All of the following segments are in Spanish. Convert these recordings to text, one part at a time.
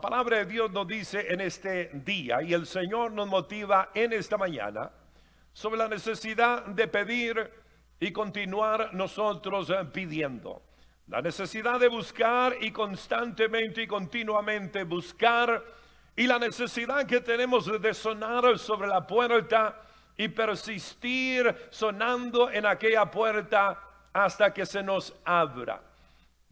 La palabra de Dios nos dice en este día, y el Señor nos motiva en esta mañana, sobre la necesidad de pedir y continuar nosotros pidiendo. La necesidad de buscar y constantemente y continuamente buscar, y la necesidad que tenemos de sonar sobre la puerta y persistir sonando en aquella puerta hasta que se nos abra.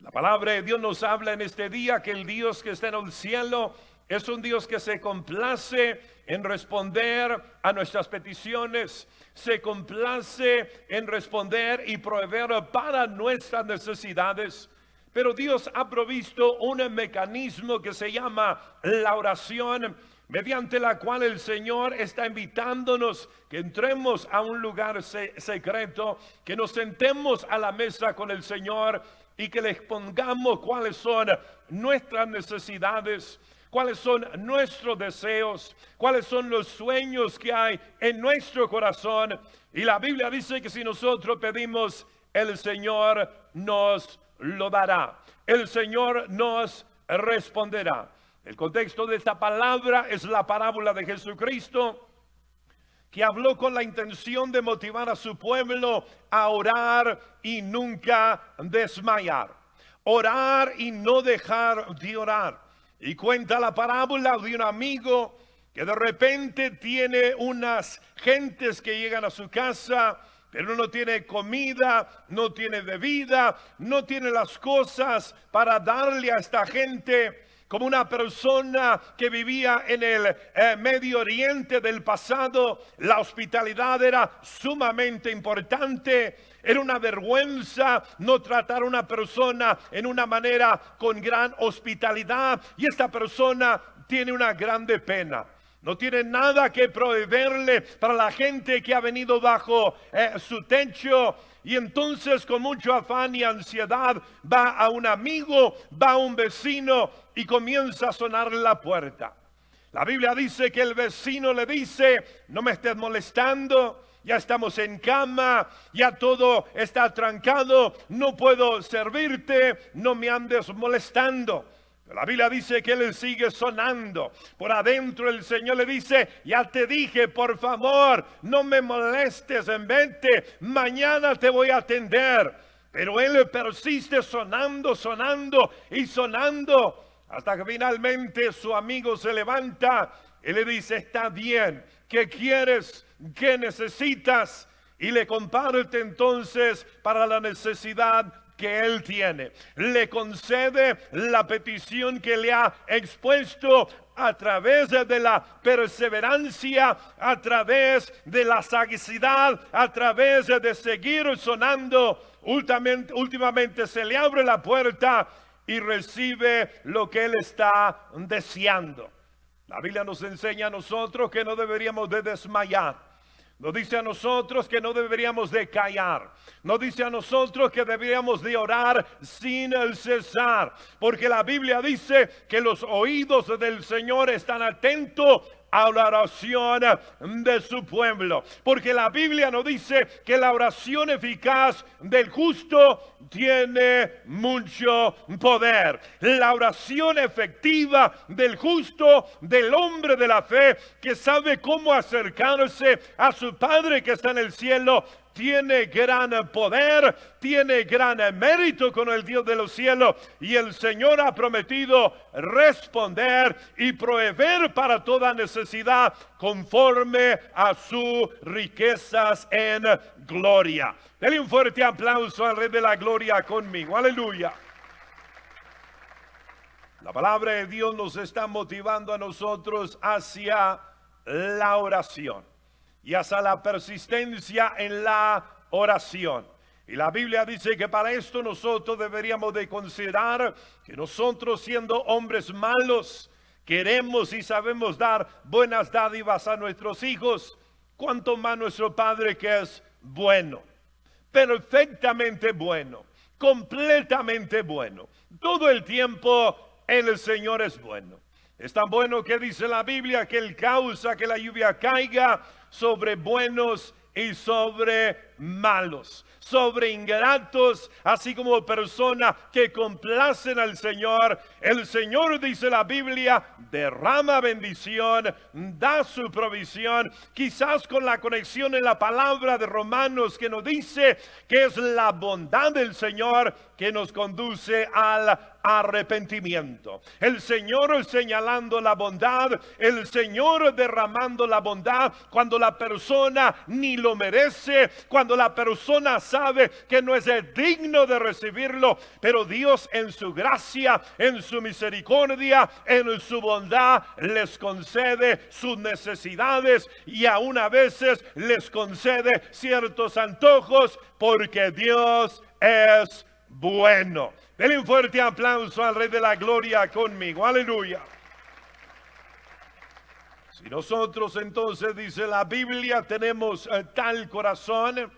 La palabra de Dios nos habla en este día que el Dios que está en el cielo es un Dios que se complace en responder a nuestras peticiones, se complace en responder y proveer para nuestras necesidades. Pero Dios ha provisto un mecanismo que se llama la oración, mediante la cual el Señor está invitándonos que entremos a un lugar secreto, que nos sentemos a la mesa con el Señor y que le expongamos cuáles son nuestras necesidades, cuáles son nuestros deseos, cuáles son los sueños que hay en nuestro corazón. Y la Biblia dice que si nosotros pedimos, el Señor nos lo dará. El Señor nos responderá. El contexto de esta palabra es la parábola de Jesucristo, que habló con la intención de motivar a su pueblo a orar y nunca desmayar. Orar y no dejar de orar. Y cuenta la parábola de un amigo que de repente tiene unas gentes que llegan a su casa, pero no tiene comida, no tiene bebida, no tiene las cosas para darle a esta gente. Como una persona que vivía en el Medio Oriente del pasado, la hospitalidad era sumamente importante. Era una vergüenza no tratar a una persona en una manera con gran hospitalidad. Y esta persona tiene una grande pena. No tiene nada que proveerle para la gente que ha venido bajo su techo. Y entonces con mucho afán y ansiedad va a un amigo, va a un vecino y comienza a sonar la puerta. La Biblia dice que el vecino le dice: no me estés molestando, ya estamos en cama, ya todo está trancado, no puedo servirte, no me andes molestando. La Biblia dice que él sigue sonando. Por adentro el Señor le dice: ya te dije, por favor, no me molestes, vete, mañana te voy a atender. Pero él persiste sonando, sonando y sonando, hasta que finalmente su amigo se levanta y le dice: está bien, ¿qué quieres? ¿Qué necesitas? Y le comparte entonces para la necesidad que él tiene. Le concede la petición que le ha expuesto a través de la perseverancia, a través de la sagacidad, a través de seguir sonando. Últimamente se le abre la puerta y recibe lo que él está deseando. La Biblia nos enseña a nosotros que no deberíamos de desmayar. Nos dice a nosotros que no deberíamos de callar. Nos dice a nosotros que deberíamos de orar sin cesar. Porque la Biblia dice que los oídos del Señor están atentos a la oración de su pueblo. Porque la Biblia nos dice que la oración eficaz del justo tiene mucho poder. La oración efectiva del justo, del hombre de la fe, que sabe cómo acercarse a su Padre que está en el cielo, tiene gran poder, tiene gran mérito con el Dios de los cielos. Y el Señor ha prometido responder y proveer para toda necesidad conforme a sus riquezas en gloria. Denle un fuerte aplauso al Rey de la Gloria conmigo. Aleluya. La palabra de Dios nos está motivando a nosotros hacia la oración y hasta la persistencia en la oración. Y la Biblia dice que para esto nosotros deberíamos de considerar que nosotros, siendo hombres malos, queremos y sabemos dar buenas dádivas a nuestros hijos, cuanto más nuestro Padre, que es bueno, perfectamente bueno, completamente bueno. Todo el tiempo el Señor es bueno. Es tan bueno que dice la Biblia que Él causa que la lluvia caiga sobre buenos y sobre malos, sobre ingratos, así como personas que complacen al Señor. El Señor, dice la Biblia, derrama bendición, da su provisión, quizás con la conexión en la palabra de Romanos que nos dice que es la bondad del Señor que nos conduce al arrepentimiento. El Señor señalando la bondad, el Señor derramando la bondad cuando la persona ni lo merece, cuando la persona sabe que no es digno de recibirlo, pero Dios en su gracia, en su misericordia, en su bondad les concede sus necesidades y aún a veces les concede ciertos antojos porque Dios es bueno. Denle un fuerte aplauso al Rey de la Gloria conmigo. Aleluya. Si nosotros entonces, dice la Biblia, tenemos tal corazón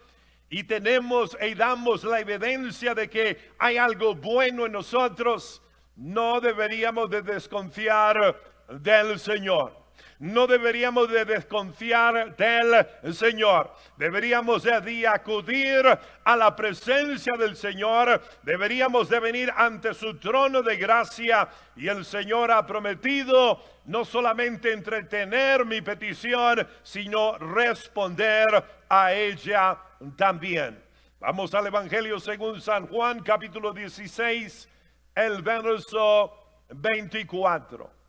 y tenemos y damos la evidencia de que hay algo bueno en nosotros, no deberíamos de desconfiar del Señor. No deberíamos de desconfiar del Señor. Deberíamos de acudir a la presencia del Señor. Deberíamos de venir ante su trono de gracia. Y el Señor ha prometido no solamente entretener mi petición, sino responder a ella también. Vamos al Evangelio según San Juan, capítulo 16, el verso 24.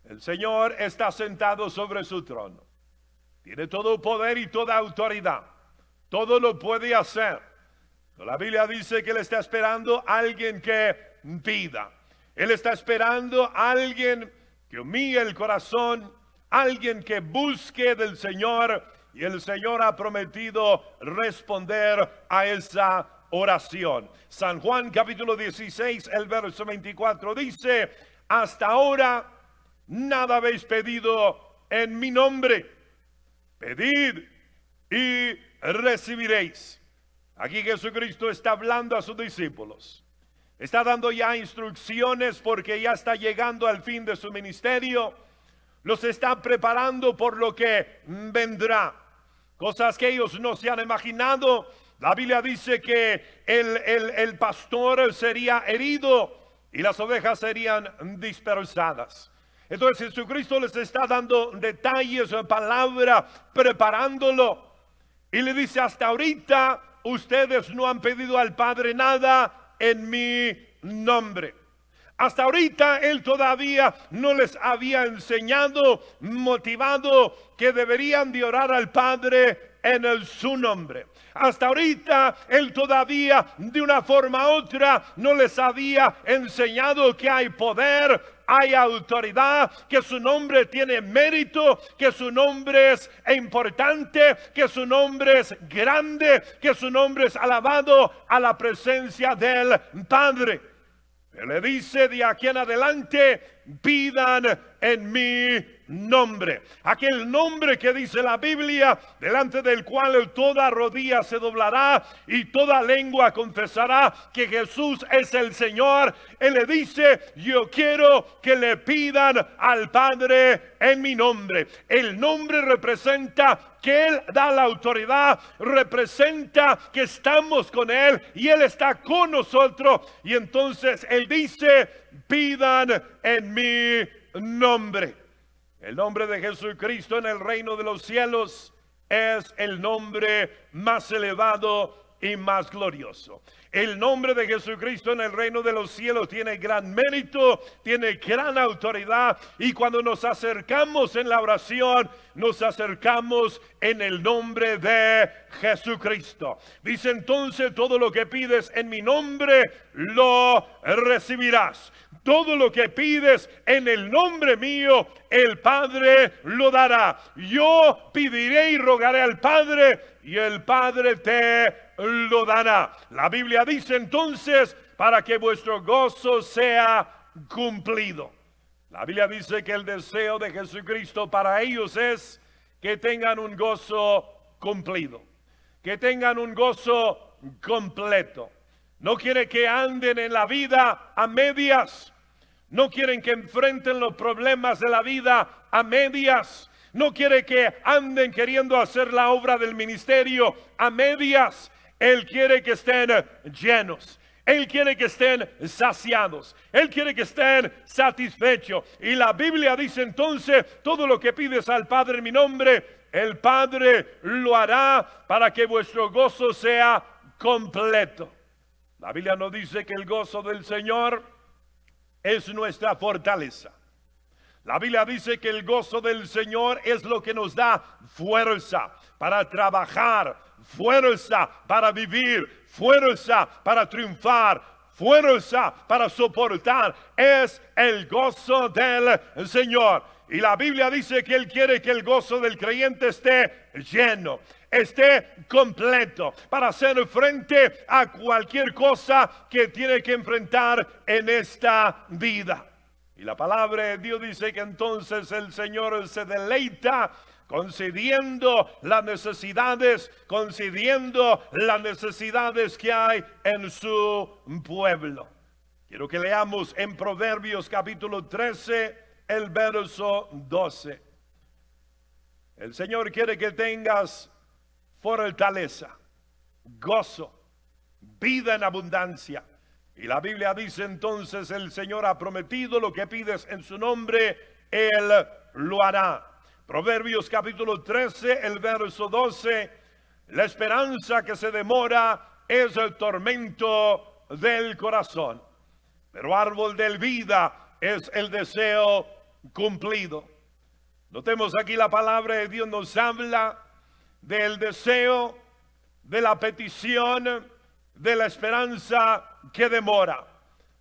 El Señor está sentado sobre su trono. Tiene todo poder y toda autoridad. Todo lo puede hacer. La Biblia dice que Él está esperando a alguien que pida. Él está esperando a alguien que humille el corazón, alguien que busque del Señor. Y el Señor ha prometido responder a esa oración. San Juan capítulo 16, el verso 24 dice: hasta ahora nada habéis pedido en mi nombre. Pedid y recibiréis. Aquí Jesucristo está hablando a sus discípulos. Está dando ya instrucciones porque ya está llegando al fin de su ministerio. Los está preparando por lo que vendrá. Cosas que ellos no se han imaginado. La Biblia dice que el pastor sería herido y las ovejas serían dispersadas. Entonces Jesucristo les está dando detalles, palabra, preparándolo. Y le dice: hasta ahorita ustedes no han pedido al Padre nada en mi nombre. Hasta ahorita Él todavía no les había enseñado, motivado que deberían de orar al Padre en su nombre. Hasta ahorita Él todavía de una forma u otra no les había enseñado que hay poder, hay autoridad, que su nombre tiene mérito, que su nombre es importante, que su nombre es grande, que su nombre es alabado a la presencia del Padre. Él le dice: de aquí en adelante pidan en mi nombre. Aquel nombre que dice la Biblia, delante del cual toda rodilla se doblará y toda lengua confesará que Jesús es el Señor. Él le dice: yo quiero que le pidan al Padre en mi nombre. El nombre representa que Él da la autoridad, representa que estamos con Él y Él está con nosotros. Y entonces Él dice: pidan en mi nombre. El nombre de Jesucristo en el reino de los cielos es el nombre más elevado y más glorioso. El nombre de Jesucristo en el reino de los cielos tiene gran mérito, tiene gran autoridad, y cuando nos acercamos en la oración, nos acercamos en el nombre de Jesucristo. Dice entonces: todo lo que pides en mi nombre lo recibirás. Todo lo que pides en el nombre mío, el Padre lo dará. Yo pediré y rogaré al Padre, y el Padre te lo dará. La Biblia dice entonces: para que vuestro gozo sea cumplido. La Biblia dice que el deseo de Jesucristo para ellos es que tengan un gozo cumplido, que tengan un gozo completo. No quiere que anden en la vida a medias. No quieren que enfrenten los problemas de la vida a medias. No quiere que anden queriendo hacer la obra del ministerio a medias. Él quiere que estén llenos. Él quiere que estén saciados. Él quiere que estén satisfechos. Y la Biblia dice entonces, todo lo que pides al Padre en mi nombre, el Padre lo hará para que vuestro gozo sea completo. La Biblia nos dice que el gozo del Señor es nuestra fortaleza. La Biblia dice que el gozo del Señor es lo que nos da fuerza para trabajar, fuerza para vivir, fuerza para triunfar, fuerza para soportar. Es el gozo del Señor. Y la Biblia dice que Él quiere que el gozo del creyente esté lleno, esté completo, para hacer frente a cualquier cosa que tiene que enfrentar en esta vida. Y la palabra de Dios dice que entonces el Señor se deleita concediendo las necesidades que hay en su pueblo. Quiero que leamos en Proverbios capítulo 13, el verso 12. El Señor quiere que tengas fortaleza, gozo, vida en abundancia. Y la Biblia dice entonces, el Señor ha prometido lo que pides en su nombre, Él lo hará. Proverbios capítulo 13, el verso 12. La esperanza que se demora es el tormento del corazón, pero árbol de vida es el deseo cumplido. Notemos aquí la palabra de Dios nos habla del deseo, de la petición, de la esperanza que demora.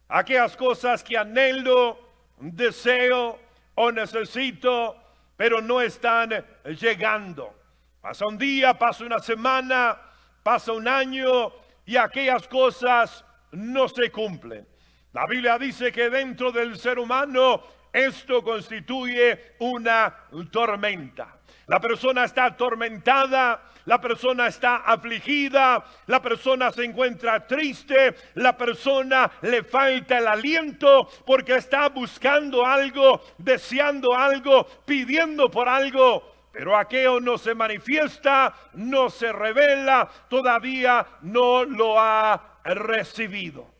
Aquellas cosas que anhelo, deseo o necesito, pero no están llegando. Pasa un día, pasa una semana, pasa un año y aquellas cosas no se cumplen. La Biblia dice que dentro del ser humano esto constituye una tormenta. La persona está atormentada, la persona está afligida, la persona se encuentra triste, la persona le falta el aliento porque está buscando algo, deseando algo, pidiendo por algo. Pero aquello no se manifiesta, no se revela, todavía no lo ha recibido.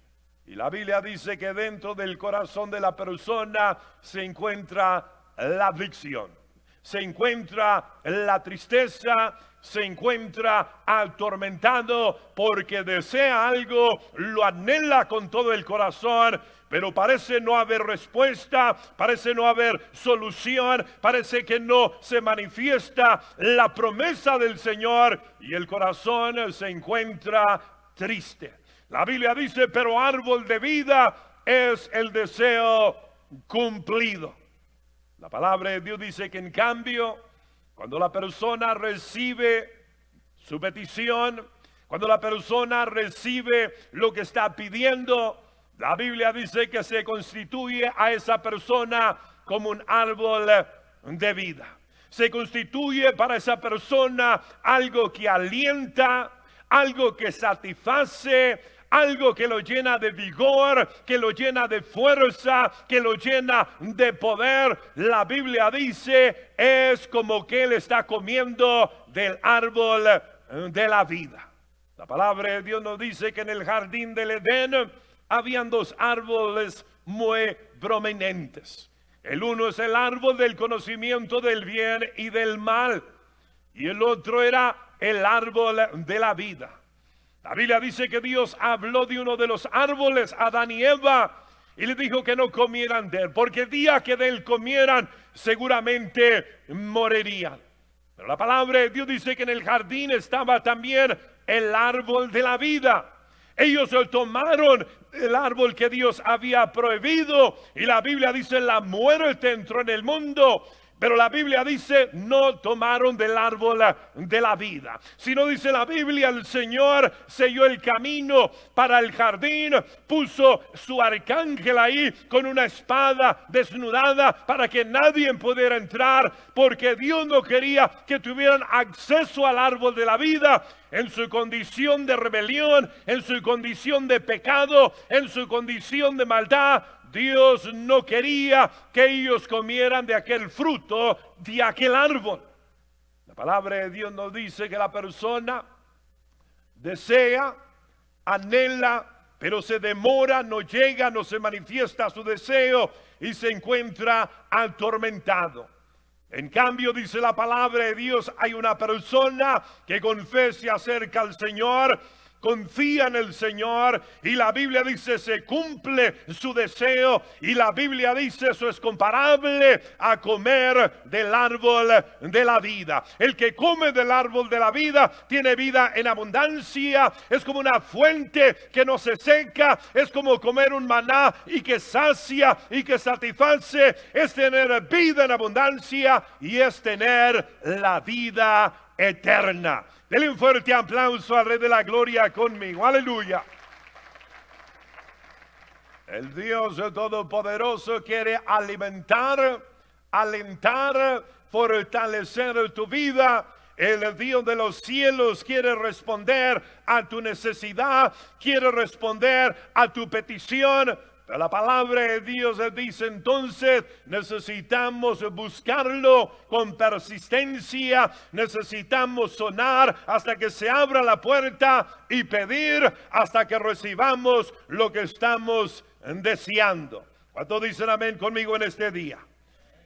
Y la Biblia dice que dentro del corazón de la persona se encuentra la aflicción, se encuentra la tristeza, se encuentra atormentado porque desea algo, lo anhela con todo el corazón, pero parece no haber respuesta, parece no haber solución, parece que no se manifiesta la promesa del Señor y el corazón se encuentra triste. La Biblia dice, pero árbol de vida es el deseo cumplido. La palabra de Dios dice que en cambio, cuando la persona recibe su petición, cuando la persona recibe lo que está pidiendo, la Biblia dice que se constituye a esa persona como un árbol de vida. Se constituye para esa persona algo que alienta, algo que satisface, algo que lo llena de vigor, que lo llena de fuerza, que lo llena de poder. La Biblia dice, es como que él está comiendo del árbol de la vida. La palabra de Dios nos dice que en el jardín del Edén habían dos árboles muy prominentes. El uno es el árbol del conocimiento del bien y del mal, y el otro era el árbol de la vida. La Biblia dice que Dios habló de uno de los árboles a Adán y Eva y le dijo que no comieran de él, porque el día que de él comieran seguramente morirían. Pero la palabra de Dios dice que en el jardín estaba también el árbol de la vida. Ellos tomaron el árbol que Dios había prohibido y la Biblia dice la muerte entró en el mundo. Pero la Biblia dice, no tomaron del árbol de la vida. Sino dice la Biblia, el Señor selló el camino para el jardín, puso su arcángel ahí con una espada desnudada para que nadie pudiera entrar, porque Dios no quería que tuvieran acceso al árbol de la vida. en su condición de rebelión, en su condición de pecado, en su condición de maldad, Dios no quería que ellos comieran de aquel fruto, de aquel árbol. La palabra de Dios nos dice que la persona desea, anhela, pero se demora, no llega, no se manifiesta su deseo y se encuentra atormentado. En cambio, dice la palabra de Dios, hay una persona que confesa y se acerca al Señor, confía en el Señor, y la Biblia dice se cumple su deseo, y la Biblia dice eso es comparable a comer del árbol de la vida. El que come del árbol de la vida tiene vida en abundancia, es como una fuente que no se seca, es como comer un maná y que sacia y que satisface, es tener vida en abundancia y es tener la vida eterna. Denle un fuerte aplauso al Rey de la Gloria conmigo. Aleluya. El Dios Todopoderoso quiere alimentar, alentar, fortalecer tu vida. El Dios de los cielos quiere responder a tu necesidad, quiere responder a tu petición. Pero la palabra de Dios dice entonces necesitamos buscarlo con persistencia, necesitamos sonar hasta que se abra la puerta y pedir hasta que recibamos lo que estamos deseando. ¿Cuántos dicen amén conmigo en este día?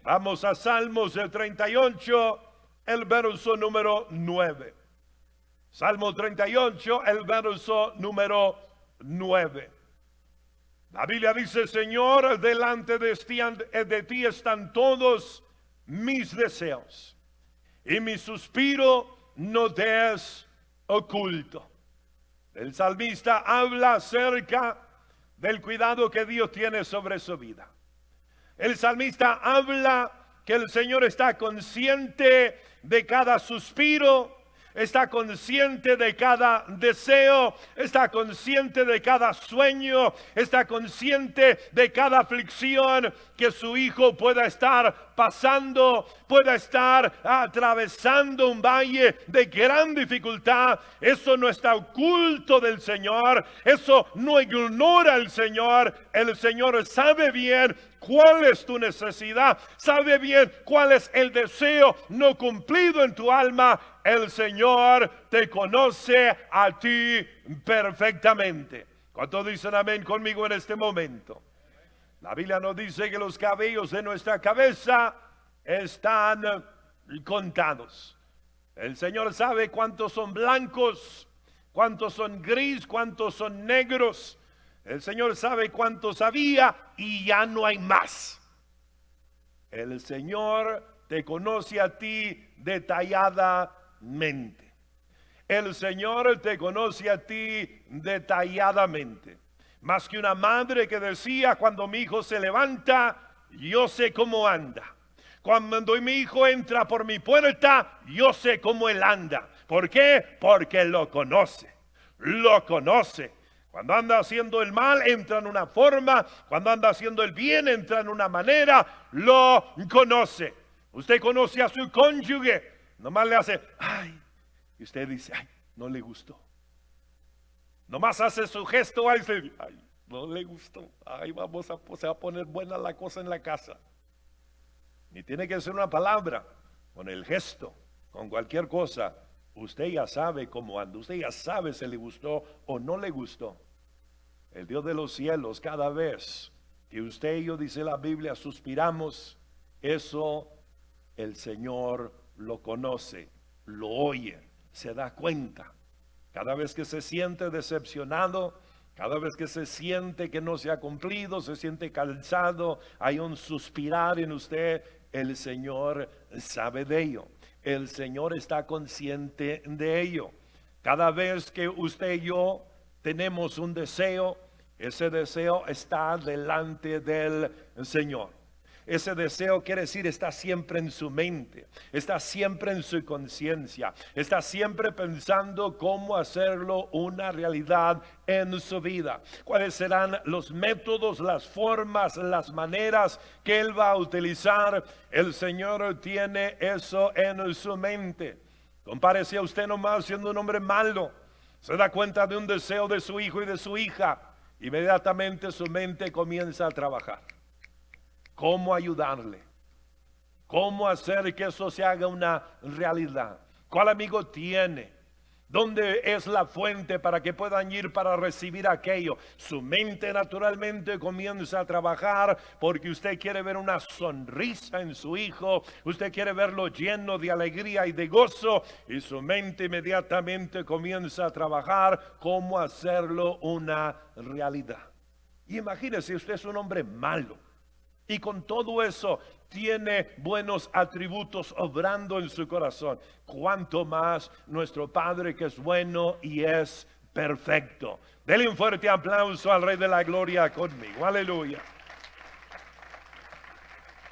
Vamos a Salmos 38, el verso número 9. Salmo 38, el verso número 9. La Biblia dice, Señor, delante de ti están todos mis deseos, y mi suspiro no te es oculto. El salmista habla acerca del cuidado que Dios tiene sobre su vida. El salmista habla que el Señor está consciente de cada suspiro, está consciente de cada deseo, está consciente de cada sueño, está consciente de cada aflicción que su hijo pueda estar pasando, pueda estar atravesando un valle de gran dificultad. Eso no está oculto del Señor, eso no ignora al Señor. El Señor sabe bien cuál es tu necesidad, sabe bien cuál es el deseo no cumplido en tu alma. El Señor te conoce a ti perfectamente. ¿Cuántos dicen amén conmigo en este momento? La Biblia nos dice que los cabellos de nuestra cabeza están contados. El Señor sabe cuántos son blancos, cuántos son gris, cuántos son negros. El Señor sabe cuántos había y ya no hay más. El Señor te conoce a ti detalladamente. El Señor te conoce a ti detalladamente. Más que una madre que decía, cuando mi hijo se levanta, yo sé cómo anda. Cuando mi hijo entra por mi puerta, yo sé cómo él anda. ¿Por qué? Porque lo conoce. Lo conoce. Cuando anda haciendo el mal, entra en una forma. Cuando anda haciendo el bien, entra en una manera. Lo conoce. Usted conoce a su cónyuge. Nomás le hace, ay. Y usted dice, ay, no le gustó. Nomás hace su gesto, ay, no le gustó. Ay, se va a poner buena la cosa en la casa. Ni tiene que ser una palabra. Con el gesto, con cualquier cosa, usted ya sabe cómo anda. Usted ya sabe si le gustó o no le gustó. El Dios de los cielos, cada vez que usted y yo, dice la Biblia, suspiramos, eso el Señor lo conoce, lo oye, se da cuenta. Cada vez que se siente decepcionado, cada vez que se siente que no se ha cumplido, se siente cansado, hay un suspirar en usted, el Señor sabe de ello. El Señor está consciente de ello. Cada vez que usted y yo tenemos un deseo, ese deseo está delante del Señor. Ese deseo quiere decir está siempre en su mente, está siempre en su conciencia, está siempre pensando cómo hacerlo una realidad en su vida. ¿Cuáles serán los métodos, las formas, las maneras que Él va a utilizar? El Señor tiene eso en su mente. Compárese a usted nomás siendo un hombre malo. Se da cuenta de un deseo de su hijo y de su hija. Inmediatamente su mente comienza a trabajar. ¿Cómo ayudarle? ¿Cómo hacer que eso se haga una realidad? ¿Cuál amigo tiene? ¿Dónde es la fuente para que puedan ir para recibir aquello? Su mente naturalmente comienza a trabajar porque usted quiere ver una sonrisa en su hijo. Usted quiere verlo lleno de alegría y de gozo. Y su mente inmediatamente comienza a trabajar cómo hacerlo una realidad. Y imagínese, usted es un hombre malo. Y con todo eso tiene buenos atributos obrando en su corazón. Cuanto más nuestro Padre que es bueno y es perfecto. Dele un fuerte aplauso al Rey de la Gloria conmigo. Aleluya.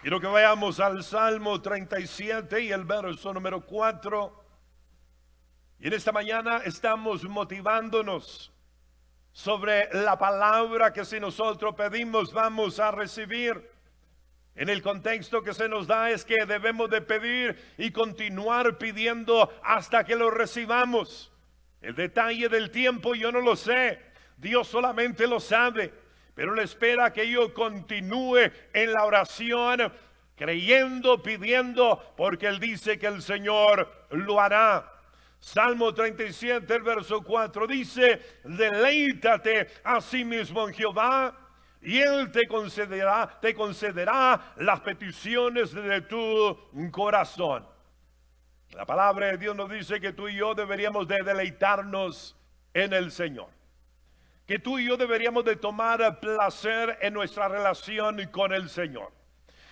Quiero que vayamos al Salmo 37 y el verso número 4. Y en esta mañana estamos motivándonos sobre la palabra que si nosotros pedimos vamos a recibir. En el contexto que se nos da es que debemos de pedir y continuar pidiendo hasta que lo recibamos. El detalle del tiempo yo no lo sé, Dios solamente lo sabe, pero Él espera que yo continúe en la oración, creyendo, pidiendo, porque Él dice que el Señor lo hará. Salmo 37, el verso 4 dice: deleítate a sí mismo en Jehová, y Él te concederá las peticiones de tu corazón. La palabra de Dios nos dice que tú y yo deberíamos de deleitarnos en el Señor. Que tú y yo deberíamos de tomar placer en nuestra relación con el Señor.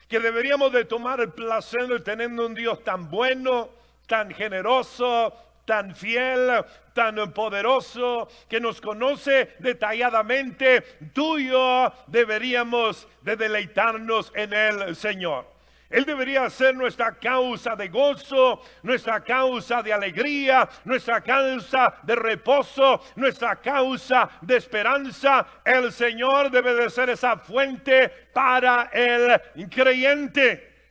Que deberíamos de tomar placer teniendo un Dios tan bueno, tan generoso, tan fiel, tan poderoso, que nos conoce detalladamente. Tú y yo deberíamos de deleitarnos en el Señor. Él debería ser nuestra causa de gozo, nuestra causa de alegría, nuestra causa de reposo, nuestra causa de esperanza. El Señor debe de ser esa fuente para el creyente.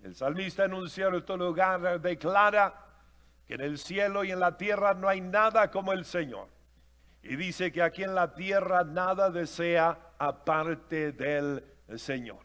El salmista en un cierto lugar declara que en el cielo y en la tierra no hay nada como el Señor. Y dice que aquí en la tierra nada desea aparte del Señor.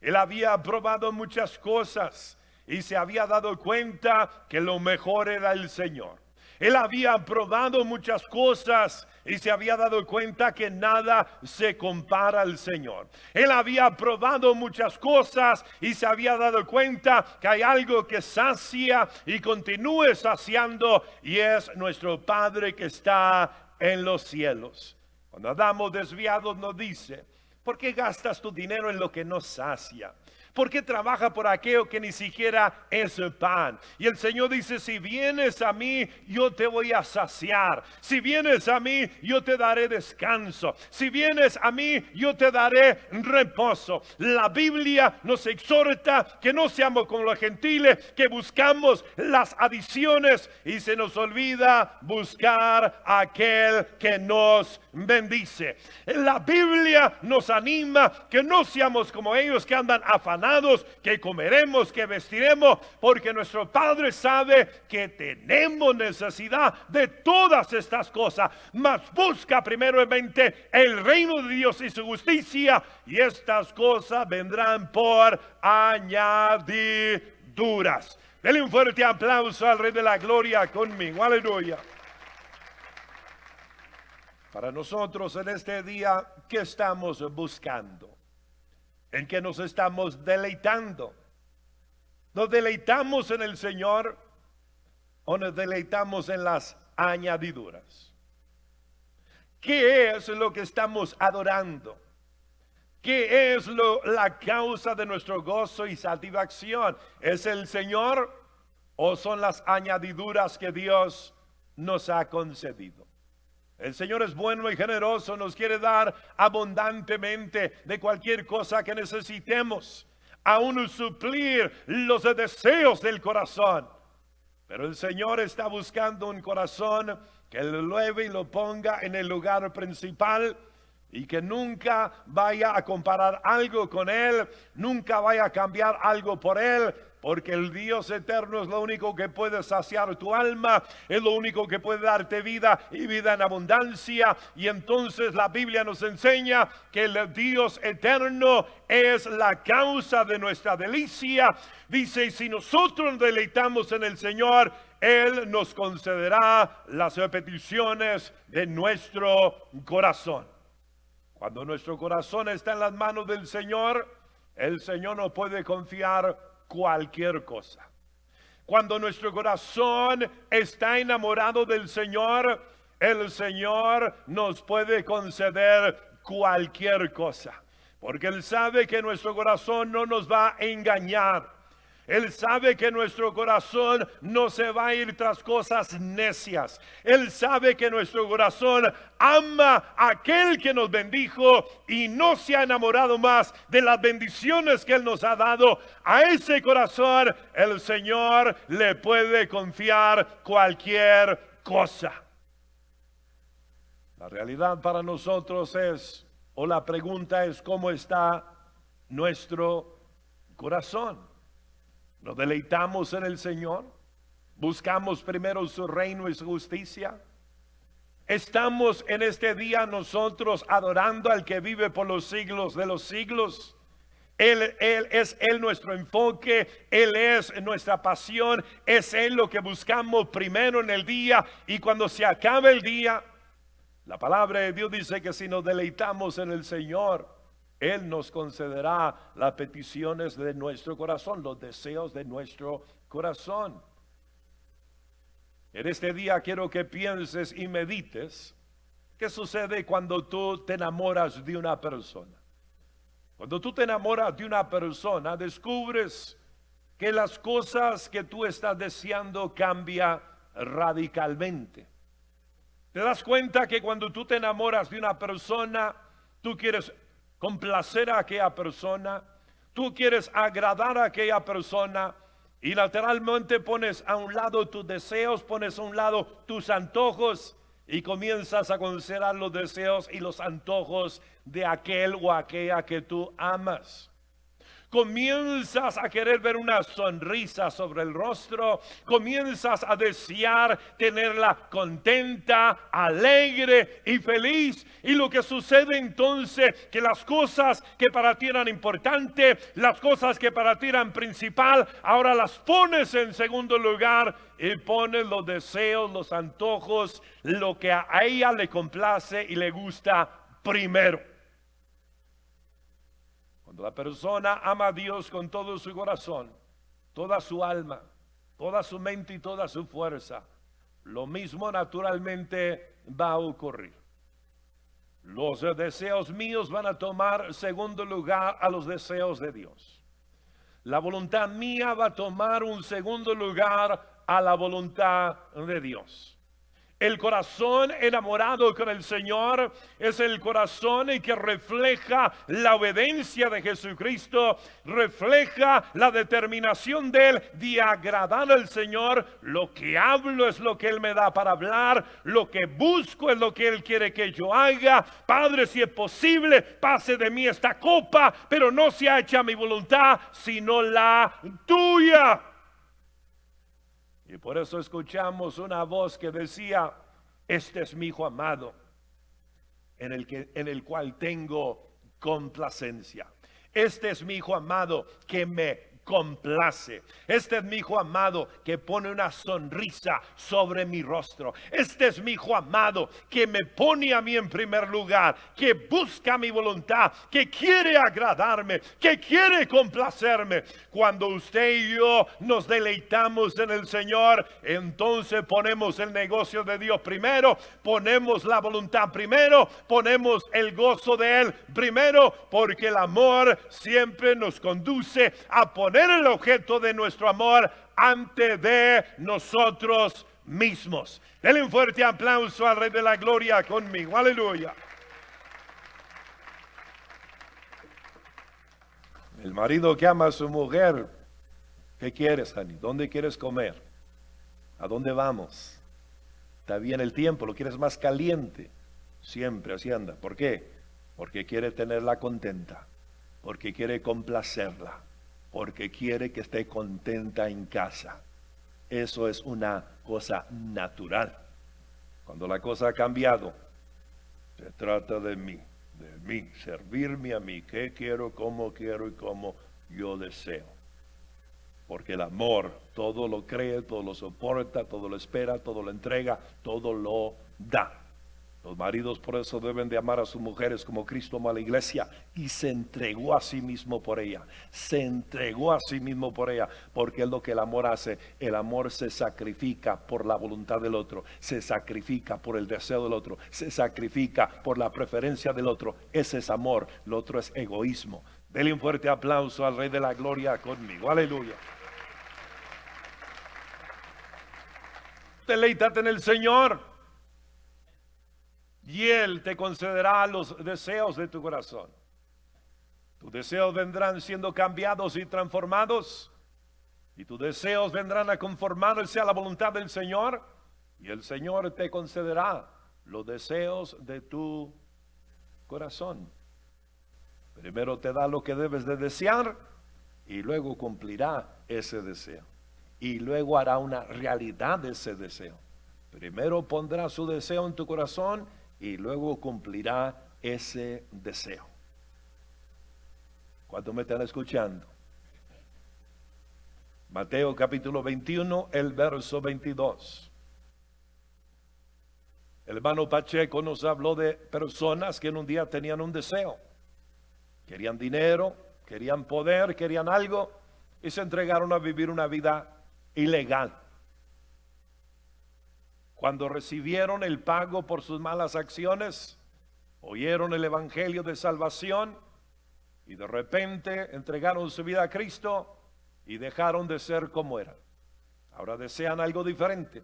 Él había probado muchas cosas y se había dado cuenta que lo mejor era el Señor. Él había probado muchas cosas y se había dado cuenta que nada se compara al Señor. Él había probado muchas cosas y se había dado cuenta que hay algo que sacia y continúe saciando, y es nuestro Padre que está en los cielos. Cuando andamos desviados nos dice: ¿por qué gastas tu dinero en lo que no sacia? ¿Por qué trabaja por aquello que ni siquiera es pan? Y el Señor dice: si vienes a mí, yo te voy a saciar. Si vienes a mí, yo te daré descanso. Si vienes a mí, yo te daré reposo. La Biblia nos exhorta que no seamos como los gentiles, que buscamos las adiciones y se nos olvida buscar a aquel que nos bendice. La Biblia nos anima que no seamos como ellos que andan afanados, que comeremos, que vestiremos, porque nuestro Padre sabe que tenemos necesidad de todas estas cosas. Mas busca primeramente el reino de Dios y su justicia, y estas cosas vendrán por añadiduras. Denle un fuerte aplauso al Rey de la Gloria conmigo. Aleluya. Para nosotros en este día, ¿qué estamos buscando? ¿En qué nos estamos deleitando? ¿Nos deleitamos en el Señor o nos deleitamos en las añadiduras? ¿Qué es lo que estamos adorando? ¿Qué es la causa de nuestro gozo y satisfacción? ¿Es el Señor o son las añadiduras que Dios nos ha concedido? El Señor es bueno y generoso, nos quiere dar abundantemente de cualquier cosa que necesitemos, aún suplir los deseos del corazón. Pero el Señor está buscando un corazón que lo eleve y lo ponga en el lugar principal, y que nunca vaya a comparar algo con Él, nunca vaya a cambiar algo por Él, porque el Dios eterno es lo único que puede saciar tu alma, es lo único que puede darte vida y vida en abundancia. Y entonces la Biblia nos enseña que el Dios eterno es la causa de nuestra delicia. Dice, y si nosotros nos deleitamos en el Señor, Él nos concederá las peticiones de nuestro corazón. Cuando nuestro corazón está en las manos del Señor, el Señor nos puede confiar cualquier cosa. Cuando nuestro corazón está enamorado del Señor, el Señor nos puede conceder cualquier cosa. Porque Él sabe que nuestro corazón no nos va a engañar. Él sabe que nuestro corazón no se va a ir tras cosas necias. Él sabe que nuestro corazón ama a aquel que nos bendijo y no se ha enamorado más de las bendiciones que Él nos ha dado. A ese corazón el Señor le puede confiar cualquier cosa. La realidad para nosotros es, o la pregunta es, ¿cómo está nuestro corazón? ¿Nos deleitamos en el Señor? ¿Buscamos primero su reino y su justicia? ¿Estamos en este día nosotros adorando al que vive por los siglos de los siglos? Él es nuestro enfoque, Él es nuestra pasión, es Él lo que buscamos primero en el día, y cuando se acabe el día, la palabra de Dios dice que si nos deleitamos en el Señor, Él nos concederá las peticiones de nuestro corazón, los deseos de nuestro corazón. En este día quiero que pienses y medites qué sucede cuando tú te enamoras de una persona. Cuando tú te enamoras de una persona, descubres que las cosas que tú estás deseando cambian radicalmente. Te das cuenta que cuando tú te enamoras de una persona, tú quieres complacer a aquella persona, tú quieres agradar a aquella persona, y lateralmente pones a un lado tus deseos, pones a un lado tus antojos y comienzas a considerar los deseos y los antojos de aquel o aquella que tú amas. Comienzas a querer ver una sonrisa sobre el rostro, comienzas a desear tenerla contenta, alegre y feliz. Y lo que sucede entonces, que las cosas que para ti eran importantes, las cosas que para ti eran principal, ahora las pones en segundo lugar y pones los deseos, los antojos, lo que a ella le complace y le gusta primero. Cuando la persona ama a Dios con todo su corazón, toda su alma, toda su mente y toda su fuerza, lo mismo naturalmente va a ocurrir. Los deseos míos van a tomar segundo lugar a los deseos de Dios. La voluntad mía va a tomar un segundo lugar a la voluntad de Dios. El corazón enamorado con el Señor es el corazón que refleja la obediencia de Jesucristo, refleja la determinación de Él de agradar al Señor. Lo que hablo es lo que Él me da para hablar, lo que busco es lo que Él quiere que yo haga. Padre, si es posible, pase de mí esta copa, pero no sea hecha mi voluntad, sino la tuya. Y por eso escuchamos una voz que decía: este es mi hijo amado, en el cual tengo complacencia. Este es mi hijo amado que me complace. Este es mi hijo amado que pone una sonrisa sobre mi rostro. Este es mi hijo amado que me pone a mí en primer lugar, que busca mi voluntad, que quiere agradarme, que quiere complacerme. Cuando usted y yo nos deleitamos en el Señor, entonces ponemos el negocio de Dios primero, ponemos la voluntad primero, ponemos el gozo de Él primero, porque el amor siempre nos conduce a poner el objeto de nuestro amor antes de nosotros mismos. Denle un fuerte aplauso al Rey de la Gloria conmigo. Aleluya. El marido que ama a su mujer, ¿qué quieres, Dani? ¿Dónde quieres comer? ¿A dónde vamos? ¿Está bien el tiempo? ¿Lo quieres más caliente? Siempre así anda. ¿Por qué? Porque quiere tenerla contenta, porque quiere complacerla, porque quiere que esté contenta en casa. Eso es una cosa natural. Cuando la cosa ha cambiado, se trata de mí, servirme a mí, qué quiero y cómo yo deseo. Porque el amor todo lo cree, todo lo soporta, todo lo espera, todo lo entrega, todo lo da. Los maridos por eso deben de amar a sus mujeres como Cristo amó a la iglesia y se entregó a sí mismo por ella. Se entregó a sí mismo por ella, porque es lo que el amor hace. El amor se sacrifica por la voluntad del otro, se sacrifica por el deseo del otro, se sacrifica por la preferencia del otro. Ese es amor, lo otro es egoísmo. Dele un fuerte aplauso al Rey de la Gloria conmigo. Aleluya. Deleítate en el Señor y Él te concederá los deseos de tu corazón. Tus deseos vendrán siendo cambiados y transformados, y tus deseos vendrán a conformarse a la voluntad del Señor, y el Señor te concederá los deseos de tu corazón. Primero te da lo que debes de desear, y luego cumplirá ese deseo, y luego hará una realidad de ese deseo. Primero pondrá su deseo en tu corazón y luego cumplirá ese deseo. ¿Cuántos me están escuchando? Mateo capítulo 21, el verso 22. El hermano Pacheco nos habló de personas que en un día tenían un deseo. Querían dinero, querían poder, querían algo y se entregaron a vivir una vida ilegal. Cuando recibieron el pago por sus malas acciones, oyeron el evangelio de salvación y de repente entregaron su vida a Cristo y dejaron de ser como eran. Ahora desean algo diferente.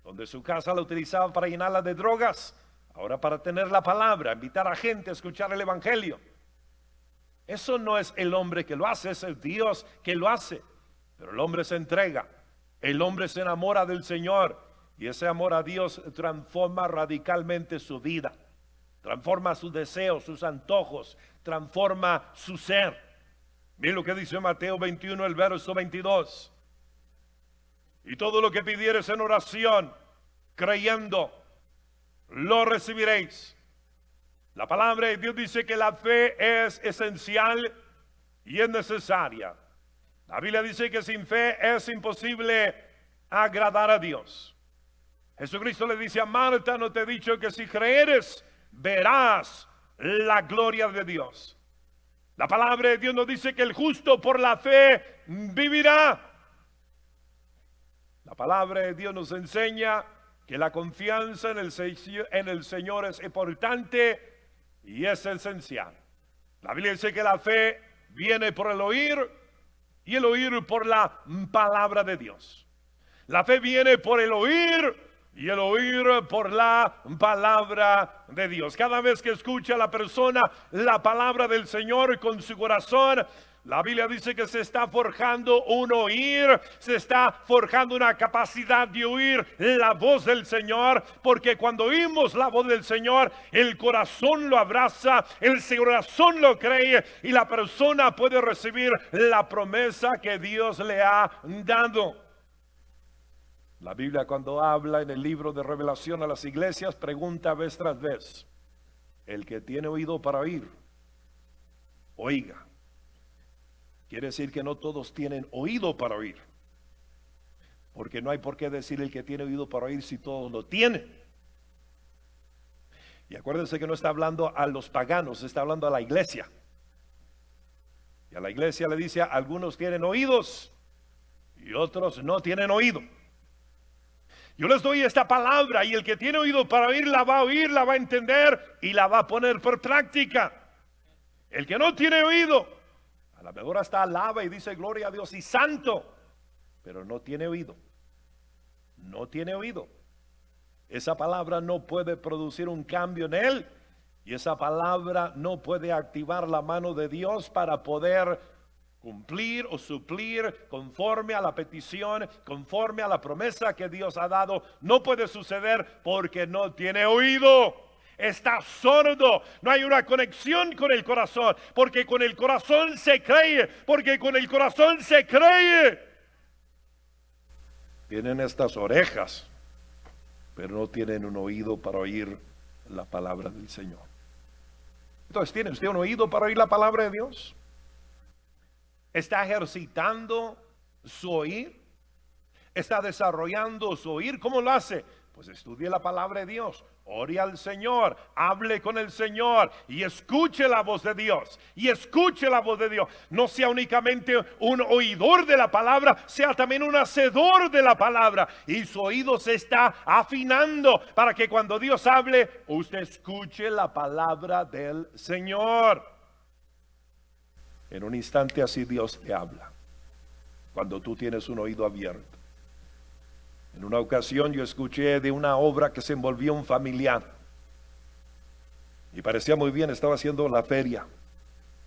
Donde su casa la utilizaban para llenarla de drogas, ahora para tener la palabra, invitar a gente a escuchar el evangelio. Eso no es el hombre que lo hace, es el Dios que lo hace. Pero el hombre se entrega, el hombre se enamora del Señor. Y ese amor a Dios transforma radicalmente su vida, transforma sus deseos, sus antojos, transforma su ser. Miren lo que dice Mateo 21, el verso 22. Y todo lo que pidieres en oración, creyendo, lo recibiréis. La palabra de Dios dice que la fe es esencial y es necesaria. La Biblia dice que sin fe es imposible agradar a Dios. Jesucristo le dice a Marta: no te he dicho que si creeres verás la gloria de Dios. La palabra de Dios nos dice que el justo por la fe vivirá. La palabra de Dios nos enseña que la confianza en el Señor es importante y es esencial. La Biblia dice que la fe viene por el oír y el oír por la palabra de Dios. La fe viene por el oír y el oír por la palabra de Dios. Cada vez que escucha la persona la palabra del Señor con su corazón, la Biblia dice que se está forjando un oír, se está forjando una capacidad de oír la voz del Señor, porque cuando oímos la voz del Señor, el corazón lo abraza, el corazón lo cree y la persona puede recibir la promesa que Dios le ha dado. La Biblia, cuando habla en el libro de Revelación a las iglesias, pregunta vez tras vez: el que tiene oído para oír, oiga. Quiere decir que no todos tienen oído para oír, porque no hay por qué decir el que tiene oído para oír si todos lo tienen. Y acuérdense que no está hablando a los paganos, está hablando a la iglesia. Y a la iglesia le dice: algunos tienen oídos y otros no tienen oído. Yo les doy esta palabra y el que tiene oído para oír, la va a entender y la va a poner por práctica. El que no tiene oído, a lo mejor hasta alaba y dice gloria a Dios y santo, pero no tiene oído. No tiene oído. Esa palabra no puede producir un cambio en él y esa palabra no puede activar la mano de Dios para poder cumplir o suplir conforme a la petición, conforme a la promesa que Dios ha dado. No puede suceder porque no tiene oído. está sordo. No hay una conexión con el corazón, porque con el corazón se cree, porque con el corazón se cree. Tienen estas orejas, pero no tienen un oído para oír la palabra del Señor. Entonces, ¿tiene usted un oído para oír la palabra de Dios? ¿Está ejercitando su oír? ¿Está desarrollando su oír? ¿Cómo lo hace? Pues estudie la palabra de Dios, ore al Señor, hable con el Señor y escuche la voz de Dios. Y escuche la voz de Dios. No sea únicamente un oidor de la palabra, sea también un hacedor de la palabra. Y su oído se está afinando para que cuando Dios hable, usted escuche la palabra del Señor. En un instante así Dios te habla, cuando tú tienes un oído abierto. En una ocasión yo escuché de una obra que se envolvió un familiar y parecía muy bien, estaba haciendo la feria,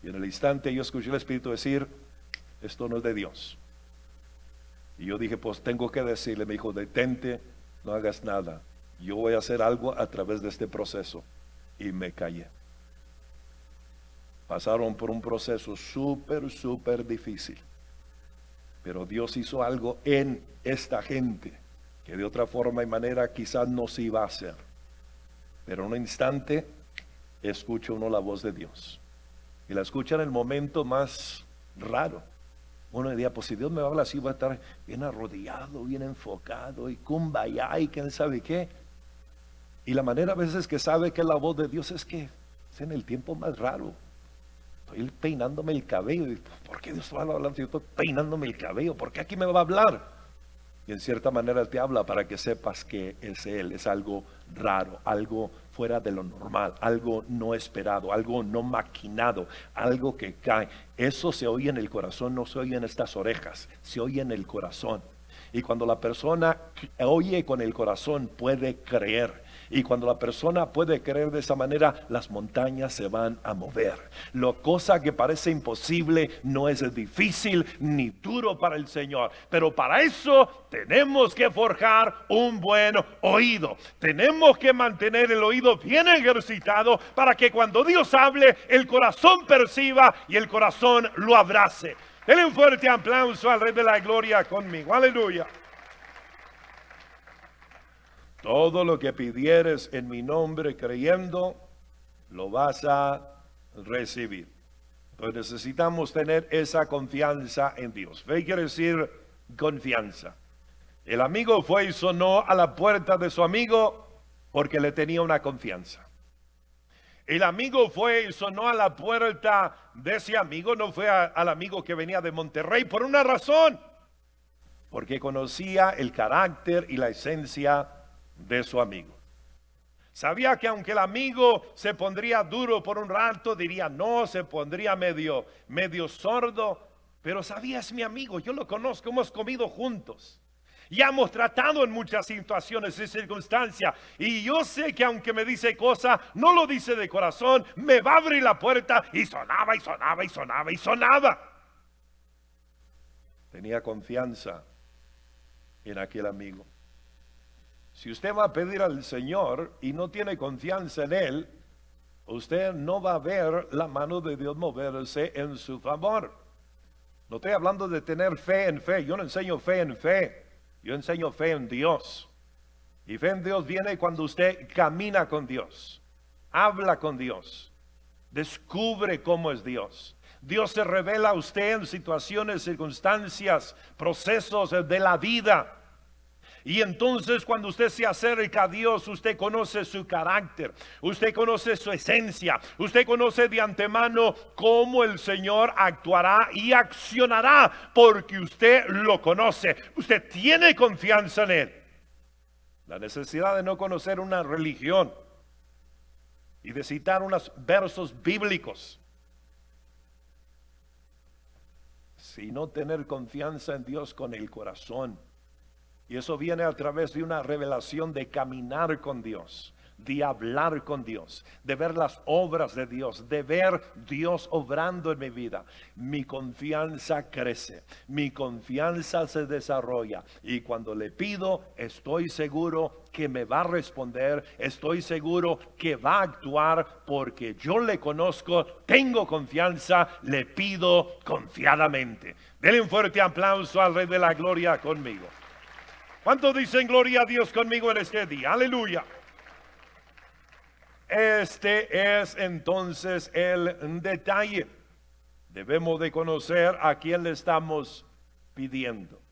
y en el instante yo escuché el Espíritu decir: esto no es de Dios. Y yo dije, pues tengo que decirle. Me dijo: detente, no hagas nada, yo voy a hacer algo a través de este proceso. Y me callé. Pasaron por un proceso súper difícil, pero Dios hizo algo en esta gente que de otra forma y manera quizás no se iba a hacer. Pero en un instante escucha uno la voz de Dios, y la escucha en el momento más raro. Uno diría, pues si Dios me habla así, voy a estar bien arrodillado, bien enfocado y kumbaya y quién sabe qué. Y la manera a veces que sabe que es la voz de Dios es que es en el tiempo más raro. Estoy peinándome el cabello. ¿Por qué Dios va a hablar si yo estoy peinándome el cabello? ¿Por qué aquí me va a hablar? Y en cierta manera Él te habla para que sepas que es Él. Es algo raro, algo fuera de lo normal, algo no esperado, algo no maquinado, algo que cae. Eso se oye en el corazón, no se oye en estas orejas, se oye en el corazón. Y cuando la persona oye con el corazón, puede creer. Y cuando la persona puede creer de esa manera, las montañas se van a mover. Lo cosa que parece imposible no es difícil ni duro para el Señor. Pero para eso tenemos que forjar un buen oído. Tenemos que mantener el oído bien ejercitado para que cuando Dios hable, el corazón perciba y el corazón lo abrace. Denle un fuerte aplauso al Rey de la Gloria conmigo. Aleluya. Todo lo que pidieres en mi nombre creyendo, lo vas a recibir. Entonces necesitamos tener esa confianza en Dios. Fe quiere decir confianza. El amigo fue y sonó a la puerta de su amigo porque le tenía una confianza. El amigo fue y sonó a la puerta de ese amigo, no fue al amigo que venía de Monterrey, por una razón: porque conocía el carácter y la esencia de su amigo. Sabía que aunque el amigo se pondría duro por un rato, diría no, se pondría medio sordo, pero sabía, es mi amigo, yo lo conozco, hemos comido juntos. Ya hemos tratado en muchas situaciones y circunstancias, y yo sé que aunque me dice cosas, no lo dice de corazón, me va a abrir la puerta. Y sonaba y sonaba y sonaba y sonaba. Tenía confianza en aquel amigo. Si usted va a pedir al Señor y no tiene confianza en Él, usted no va a ver la mano de Dios moverse en su favor. No estoy hablando de tener fe en fe. Yo no enseño fe en fe. Yo enseño fe en Dios. Y fe en Dios viene cuando usted camina con Dios, habla con Dios, descubre cómo es Dios. Dios se revela a usted en situaciones, circunstancias, procesos de la vida. Y entonces cuando usted se acerca a Dios, usted conoce su carácter, usted conoce su esencia, usted conoce de antemano cómo el Señor actuará y accionará, porque usted lo conoce, usted tiene confianza en Él. La necesidad de no conocer una religión y de citar unos versos bíblicos, sino tener confianza en Dios con el corazón. Y eso viene a través de una revelación de caminar con Dios, de hablar con Dios, de ver las obras de Dios, de ver Dios obrando en mi vida, mi confianza crece, mi confianza se desarrolla, y cuando le pido, estoy seguro que me va a responder, estoy seguro que va a actuar, porque yo le conozco, tengo confianza, le pido confiadamente. Denle un fuerte aplauso al Rey de la Gloria conmigo. ¿Cuántos dicen gloria a Dios conmigo en este día? Aleluya. Este es entonces el detalle. Debemos de conocer a quién le estamos pidiendo.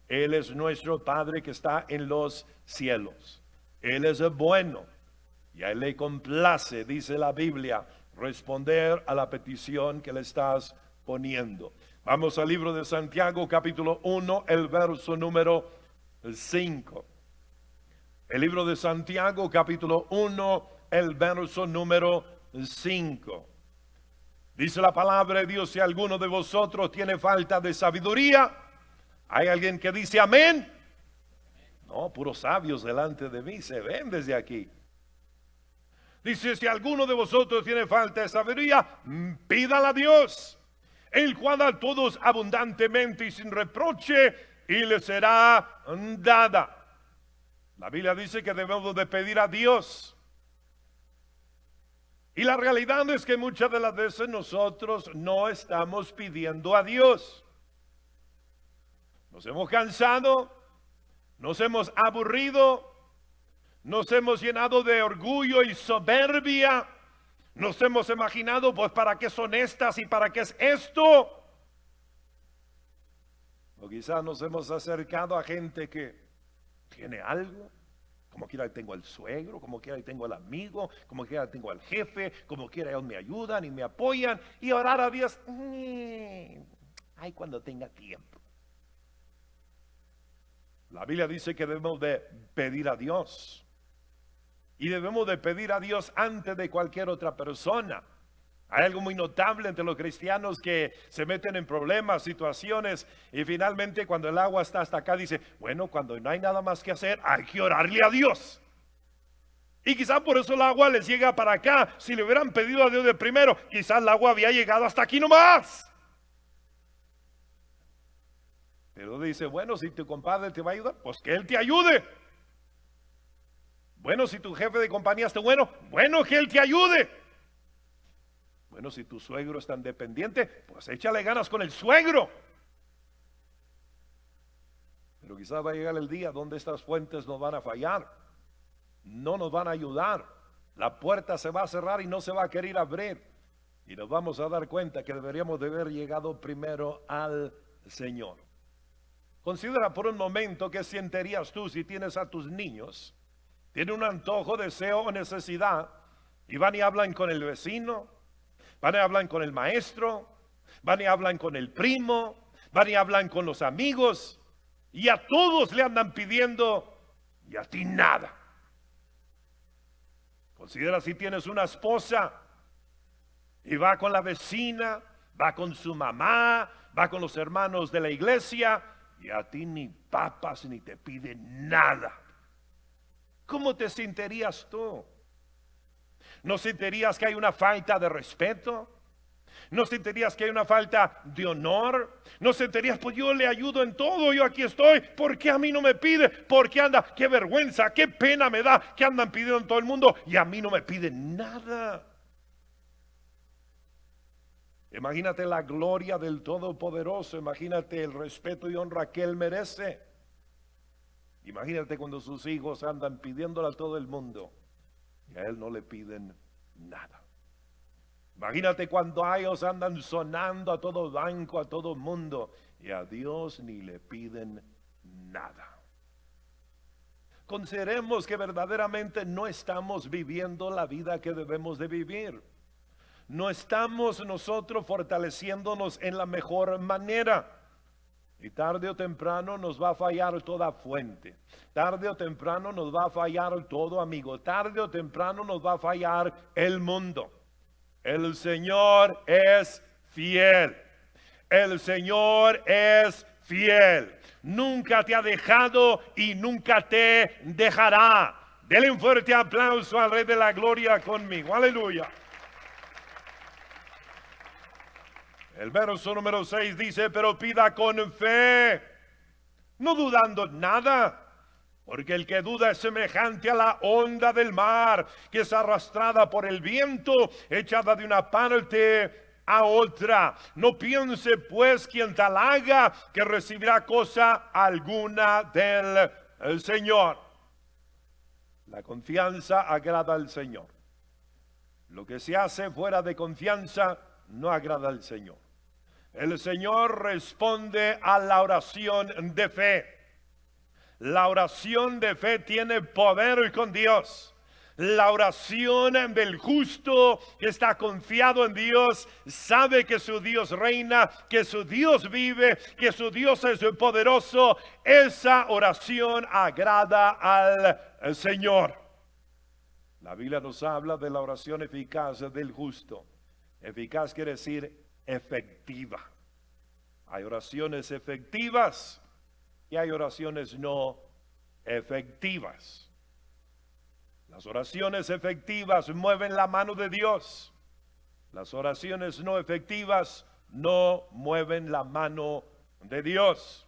Él es nuestro Padre que está en los cielos. Él es bueno y a Él le complace, dice la Biblia, responder a la petición que le estás poniendo. Vamos al libro de Santiago, capítulo 1, el verso número 5. El libro de Santiago, capítulo 1, el verso número 5. Dice la palabra de Dios: si alguno de vosotros tiene falta de sabiduría, ¿hay alguien que dice amén? No, puros sabios delante de mí se ven desde aquí. Dice: si alguno de vosotros tiene falta de sabiduría, pídala a Dios, el cual da a todos abundantemente y sin reproche, y le será dada. La Biblia dice que debemos de pedir a Dios. Y la realidad es que muchas de las veces nosotros no estamos pidiendo a Dios. Nos hemos cansado, nos hemos aburrido, nos hemos llenado de orgullo y soberbia, nos hemos imaginado, pues, ¿para qué son estas y para qué es esto? O quizás nos hemos acercado a gente que tiene algo. Como quiera tengo al suegro, como quiera tengo al amigo, como quiera tengo al jefe, como quiera ellos me ayudan y me apoyan, y orar a Dios, ay, cuando tenga tiempo. La Biblia dice que debemos de pedir a Dios, y debemos de pedir a Dios antes de cualquier otra persona. Hay algo muy notable entre los cristianos que se meten en problemas, situaciones, y finalmente cuando el agua está hasta acá dice, bueno, cuando no hay nada más que hacer, hay que orarle a Dios. Y quizás por eso el agua les llega para acá. Si le hubieran pedido a Dios de primero, quizás el agua había llegado hasta aquí nomás. Pero dice, bueno, si tu compadre te va a ayudar, pues que él te ayude. Bueno, si tu jefe de compañía está bueno que él te ayude. Bueno, si tu suegro es tan dependiente, pues échale ganas con el suegro. Pero quizás va a llegar el día donde estas fuentes nos van a fallar, no nos van a ayudar, la puerta se va a cerrar y no se va a querer abrir, y nos vamos a dar cuenta que deberíamos de haber llegado primero al Señor. Considera por un momento qué sentirías tú si tienes a tus niños, tienen un antojo, deseo o necesidad, y van y hablan con el vecino, van y hablan con el maestro, van y hablan con el primo, van y hablan con los amigos, y a todos le andan pidiendo y a ti nada. Considera si tienes una esposa y va con la vecina, va con su mamá, va con los hermanos de la iglesia, y a ti ni papas ni te piden nada. ¿Cómo te sentirías tú? ¿No sentirías que hay una falta de respeto? ¿No sentirías que hay una falta de honor? ¿No sentirías, pues yo le ayudo en todo, yo aquí estoy, ¿por qué a mí no me pide? ¿Por qué anda? Qué vergüenza, qué pena me da que andan pidiendo en todo el mundo y a mí no me piden nada. Imagínate la gloria del Todopoderoso, imagínate el respeto y honra que Él merece. Imagínate cuando sus hijos andan pidiéndole a todo el mundo y a Él no le piden nada. Imagínate cuando a ellos andan sonando a todo banco, a todo mundo, y a Dios ni le piden nada. Consideremos que verdaderamente no estamos viviendo la vida que debemos de vivir. No estamos nosotros fortaleciéndonos en la mejor manera. Y tarde o temprano nos va a fallar toda fuente. Tarde o temprano nos va a fallar todo amigo. Tarde o temprano nos va a fallar el mundo. El Señor es fiel. El Señor es fiel. Nunca te ha dejado y nunca te dejará. Denle un fuerte aplauso al Rey de la Gloria conmigo. Aleluya. El verso número 6 dice, pero pida con fe, no dudando nada. Porque el que duda es semejante a la onda del mar, que es arrastrada por el viento, echada de una parte a otra. No piense pues quien tal haga, que recibirá cosa alguna del Señor. La confianza agrada al Señor. Lo que se hace fuera de confianza no agrada al Señor. El Señor responde a la oración de fe. La oración de fe tiene poder con Dios. La oración del justo que está confiado en Dios, sabe que su Dios reina, que su Dios vive, que su Dios es poderoso. Esa oración agrada al Señor. La Biblia nos habla de la oración eficaz del justo. Eficaz quiere decir efectiva. Hay oraciones efectivas y hay oraciones no efectivas. Las oraciones efectivas mueven la mano de Dios. Las oraciones no efectivas no mueven la mano de Dios.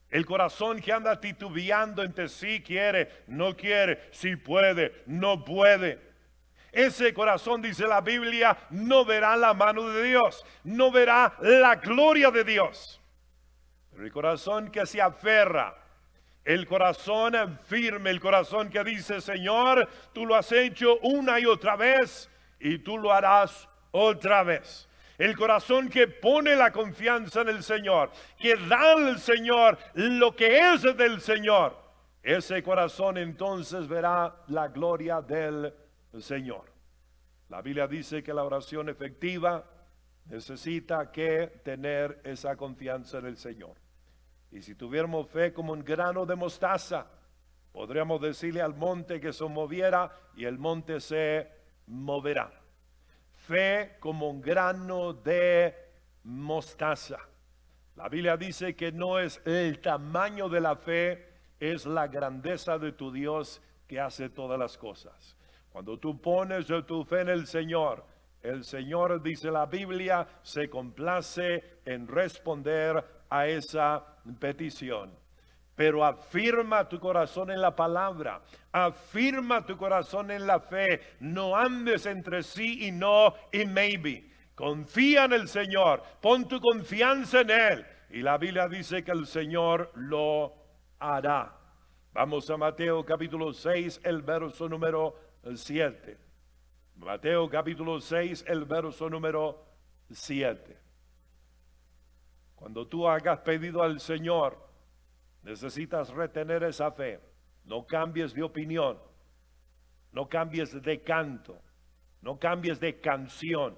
El corazón que anda titubeando entre sí, quiere, no quiere, si puede, no puede. Ese corazón, dice la Biblia, no verá la mano de Dios, no verá la gloria de Dios. Pero el corazón que se aferra, el corazón firme, el corazón que dice, Señor, tú lo has hecho una y otra vez y tú lo harás otra vez. El corazón que pone la confianza en el Señor, que da al Señor lo que es del Señor. Ese corazón entonces verá la gloria del Señor. La Biblia dice que la oración efectiva necesita que tener esa confianza en el Señor. Y si tuviéramos fe como un grano de mostaza, podríamos decirle al monte que se moviera y el monte se moverá. Fe como un grano de mostaza. La Biblia dice que no es el tamaño de la fe, es la grandeza de tu Dios que hace todas las cosas. Cuando tú pones tu fe en el Señor, dice la Biblia, se complace en responder a esa petición. Pero afirma tu corazón en la palabra, afirma tu corazón en la fe, no andes entre sí y no y maybe. Confía en el Señor, pon tu confianza en Él. Y la Biblia dice que el Señor lo hará. Vamos a Mateo capítulo 6, el verso número 7. Mateo capítulo 6, el verso número 7. Cuando tú hagas pedido al Señor, necesitas retener esa fe. No cambies de opinión, no cambies de canto, no cambies de canción.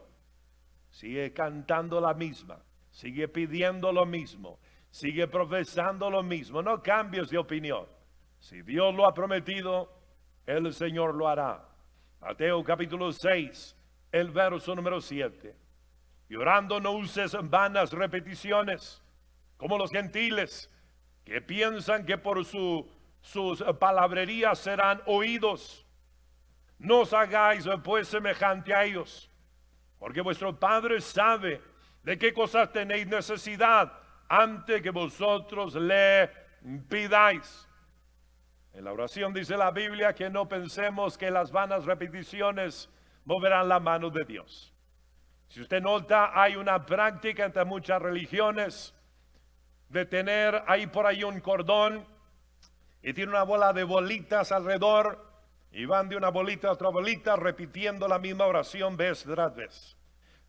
Sigue cantando la misma, sigue pidiendo lo mismo, sigue profesando lo mismo. No cambies de opinión. Si Dios lo ha prometido, el Señor lo hará. Mateo capítulo 6, el verso número 7. Y orando no uses vanas repeticiones, como los gentiles, que piensan que por sus palabrerías serán oídos. No os hagáis pues semejante a ellos, porque vuestro Padre sabe de qué cosas tenéis necesidad antes que vosotros le pidáis. En la oración dice la Biblia que no pensemos que las vanas repeticiones moverán la mano de Dios. Si usted nota, hay una práctica entre muchas religiones de tener ahí por ahí un cordón y tiene una bola de bolitas alrededor y van de una bolita a otra bolita repitiendo la misma oración vez tras vez.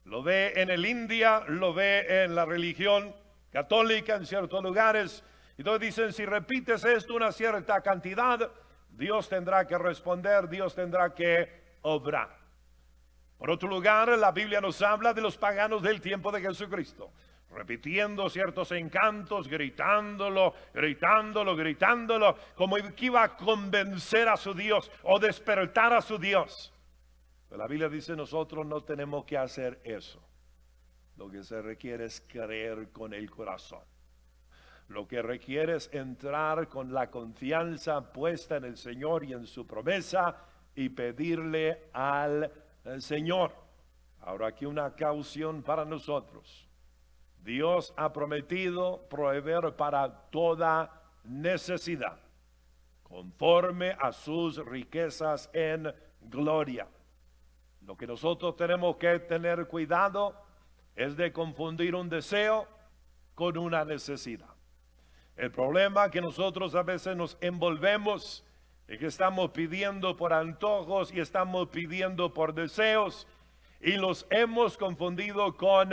Lo ve en el India, lo ve en la religión católica en ciertos lugares. Y todos dicen, si repites esto una cierta cantidad, Dios tendrá que responder, Dios tendrá que obrar. Por otro lugar, la Biblia nos habla de los paganos del tiempo de Jesucristo, repitiendo ciertos encantos, gritándolo, como que iba a convencer a su Dios o despertar a su Dios. Pero la Biblia dice, nosotros no tenemos que hacer eso. Lo que se requiere es creer con el corazón. Lo que requiere es entrar con la confianza puesta en el Señor y en su promesa y pedirle al Señor. Ahora aquí una caución para nosotros. Dios ha prometido proveer para toda necesidad, conforme a sus riquezas en gloria. Lo que nosotros tenemos que tener cuidado es de confundir un deseo con una necesidad. El problema que nosotros a veces nos envolvemos es que estamos pidiendo por antojos y estamos pidiendo por deseos y los hemos confundido con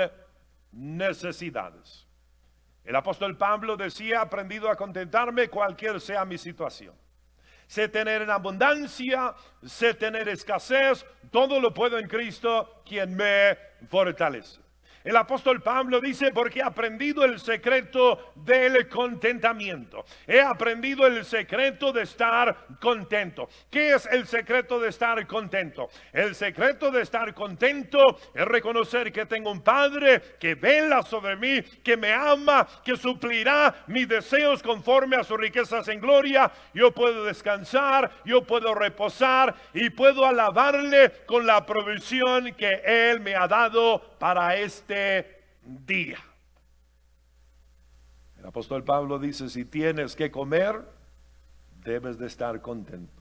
necesidades. El apóstol Pablo decía: he aprendido a contentarme cualquier sea mi situación. Sé tener en abundancia, sé tener escasez, todo lo puedo en Cristo quien me fortalece. El apóstol Pablo dice: porque he aprendido el secreto del contentamiento. He aprendido el secreto de estar contento. ¿Qué es el secreto de estar contento? El secreto de estar contento es reconocer que tengo un Padre que vela sobre mí, que me ama, que suplirá mis deseos conforme a sus riquezas en gloria. Yo puedo descansar, yo puedo reposar y puedo alabarle con la provisión que Él me ha dado para este día. El apóstol Pablo dice: si tienes que comer, debes de estar contento.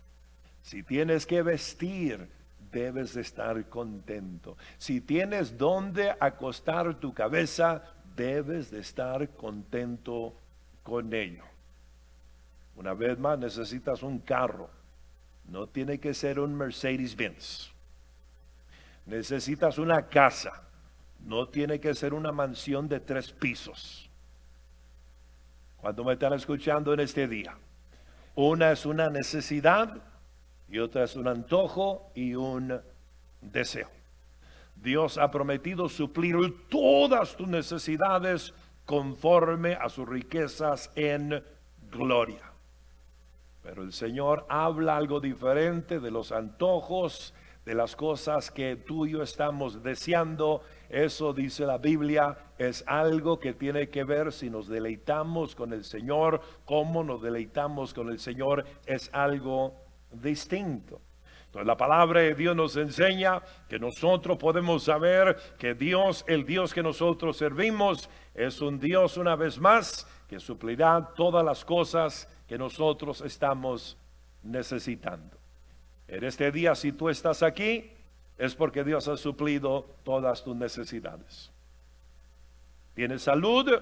Si tienes que vestir, debes de estar contento. Si tienes donde acostar tu cabeza, debes de estar contento con ello. Una vez más, necesitas un carro. No tiene que ser un Mercedes-Benz. Necesitas una casa. No tiene que ser una mansión de 3 pisos. Cuando me están escuchando en este día, una es una necesidad y otra es un antojo y un deseo. Dios ha prometido suplir todas tus necesidades conforme a sus riquezas en gloria. Pero el Señor habla algo diferente de los antojos, de las cosas que tú y yo estamos deseando. Eso, dice la Biblia, es algo que tiene que ver si nos deleitamos con el Señor. Cómo nos deleitamos con el Señor es algo distinto. Entonces la palabra de Dios nos enseña que nosotros podemos saber que Dios, el Dios que nosotros servimos, es un Dios, una vez más, que suplirá todas las cosas que nosotros estamos necesitando. En este día, si tú estás aquí, es porque Dios ha suplido todas tus necesidades. ¿Tienes salud?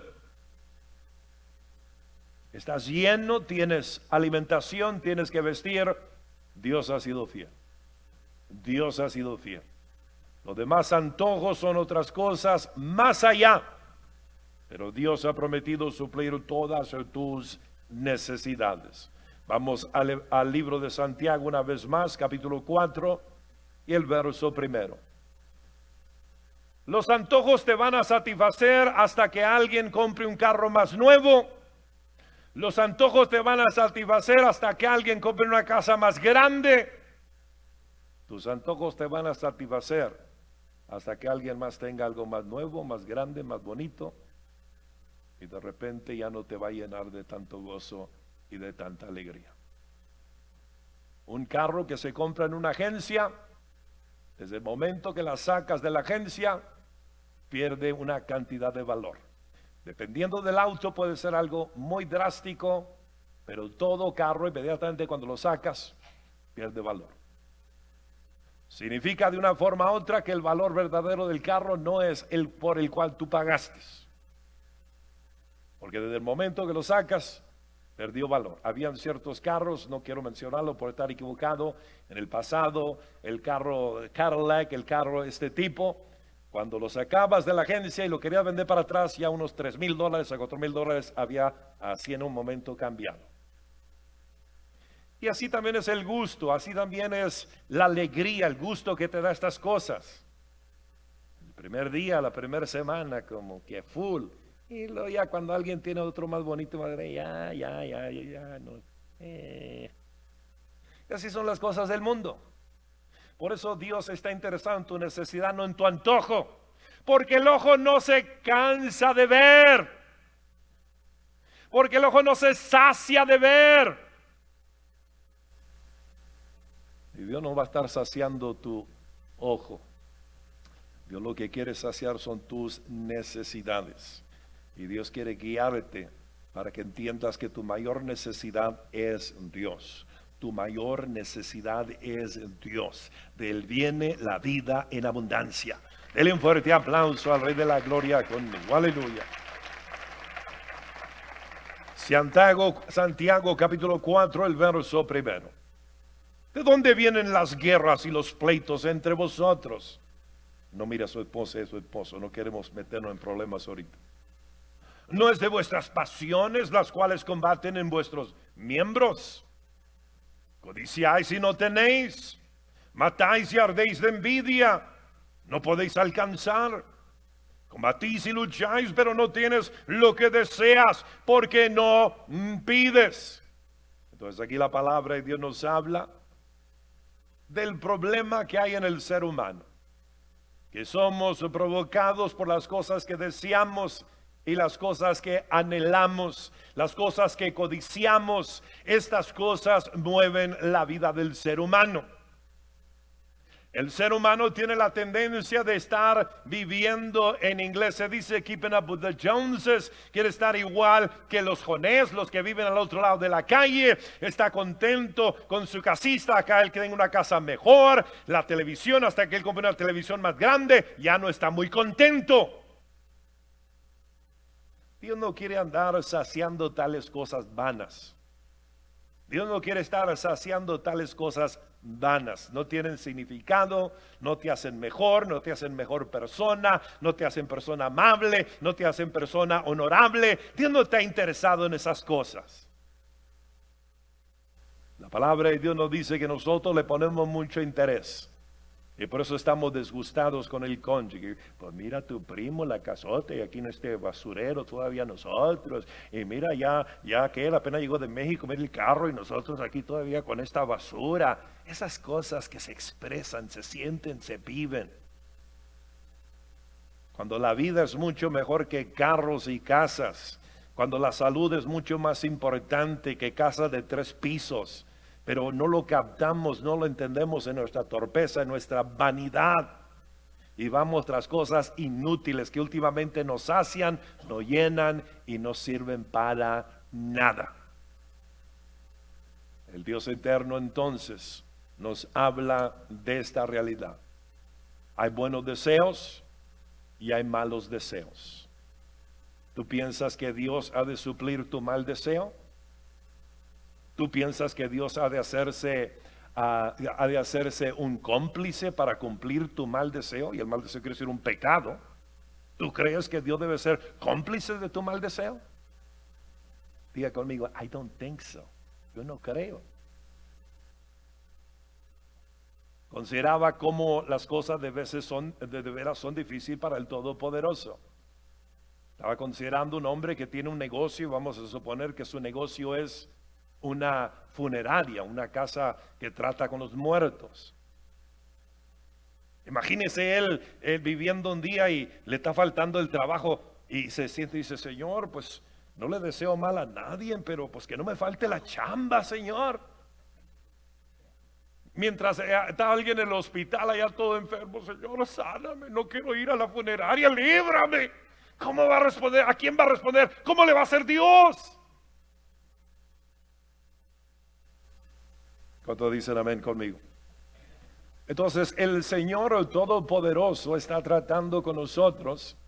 ¿Estás lleno? ¿Tienes alimentación? ¿Tienes que vestir? Dios ha sido fiel. Dios ha sido fiel. Los demás antojos son otras cosas más allá. Pero Dios ha prometido suplir todas tus necesidades. Vamos al libro de Santiago una vez más, capítulo 4 y el verso 1. Los antojos te van a satisfacer hasta que alguien compre un carro más nuevo. Los antojos te van a satisfacer hasta que alguien compre una casa más grande. Tus antojos te van a satisfacer hasta que alguien más tenga algo más nuevo, más grande, más bonito. Y de repente ya no te va a llenar de tanto gozo y de tanta alegría. Un carro que se compra en una agencia, desde el momento que la sacas de la agencia, pierde una cantidad de valor. Dependiendo del auto puede ser algo muy drástico, pero todo carro inmediatamente cuando lo sacas pierde valor. Significa de una forma u otra que el valor verdadero del carro no es el por el cual tú pagaste, porque desde el momento que lo sacas perdió valor. Habían ciertos carros, no quiero mencionarlo por estar equivocado, en el pasado, el carro Cadillac, el carro este tipo, cuando lo sacabas de la agencia y lo querías vender para atrás, ya unos $3,000 a $4,000 había así en un momento cambiado. Y así también es el gusto, así también es la alegría, el gusto que te da estas cosas. El primer día, la primera semana, como que full. Y luego ya cuando alguien tiene otro más bonito, ya, no. Y así son las cosas del mundo. Por eso Dios está interesado en tu necesidad, no en tu antojo. Porque el ojo no se cansa de ver. porque el ojo no se sacia de ver. Y Dios no va a estar saciando tu ojo. Dios lo que quiere saciar son tus necesidades. Y Dios quiere guiarte para que entiendas que tu mayor necesidad es Dios. Tu mayor necesidad es Dios. De Él viene la vida en abundancia. Denle un fuerte aplauso al Rey de la Gloria conmigo. Aleluya. Santiago capítulo 4, el verso primero. ¿De dónde vienen las guerras y los pleitos entre vosotros? No mira a su esposa y a su esposo. No queremos meternos en problemas ahorita. ¿No es de vuestras pasiones las cuales combaten en vuestros miembros? Codiciáis y no tenéis, matáis y ardéis de envidia, no podéis alcanzar. Combatís y lucháis, pero no tienes lo que deseas, porque no pides. Entonces aquí la palabra de Dios nos habla del problema que hay en el ser humano, que somos provocados por las cosas que deseamos y las cosas que anhelamos, las cosas que codiciamos. Estas cosas mueven la vida del ser humano. El ser humano tiene la tendencia de estar viviendo, en inglés se dice keeping up with the Joneses, quiere estar igual que los jonés, los que viven al otro lado de la calle. Está contento con su casita, acá él tiene una casa mejor, la televisión, hasta que él compra una televisión más grande, ya no está muy contento. Dios no quiere andar saciando tales cosas vanas. Dios no quiere estar saciando tales cosas vanas. No tienen significado, no te hacen mejor, no te hacen mejor persona, no te hacen persona amable, no te hacen persona honorable. Dios no está interesado en esas cosas. La palabra de Dios nos dice que nosotros le ponemos mucho interés. Y por eso estamos disgustados con el cónyuge. Pues mira tu primo la casota y aquí en este basurero todavía nosotros. Y mira ya que él apenas llegó de México, mira el carro y nosotros aquí todavía con esta basura. Esas cosas que se expresan, se sienten, se viven. Cuando la vida es mucho mejor que carros y casas. Cuando la salud es mucho más importante que casas de 3 pisos. Pero no lo captamos, no lo entendemos en nuestra torpeza, en nuestra vanidad. Y vamos tras cosas inútiles que últimamente nos sacian, nos llenan y no sirven para nada. El Dios eterno entonces nos habla de esta realidad. Hay buenos deseos y hay malos deseos. ¿Tú piensas que Dios ha de suplir tu mal deseo? ¿Tú piensas que Dios ha de hacerse un cómplice para cumplir tu mal deseo? Y el mal deseo quiere decir un pecado. ¿Tú crees que Dios debe ser cómplice de tu mal deseo? Diga conmigo, I don't think so. Yo no creo. Consideraba cómo las cosas de veras son difíciles para el Todopoderoso. Estaba considerando un hombre que tiene un negocio, vamos a suponer que su negocio es una funeraria, una casa que trata con los muertos. Imagínese él viviendo un día y le está faltando el trabajo y se siente y dice, Señor, pues no le deseo mal a nadie, pero pues que no me falte la chamba, Señor. Mientras está alguien en el hospital allá todo enfermo, Señor, sáname, no quiero ir a la funeraria, líbrame. ¿Cómo va a responder? ¿A quién va a responder? ¿Cómo le va a hacer Dios? ¿Cuántos dicen amén conmigo? Entonces el Señor Todopoderoso está tratando con nosotros.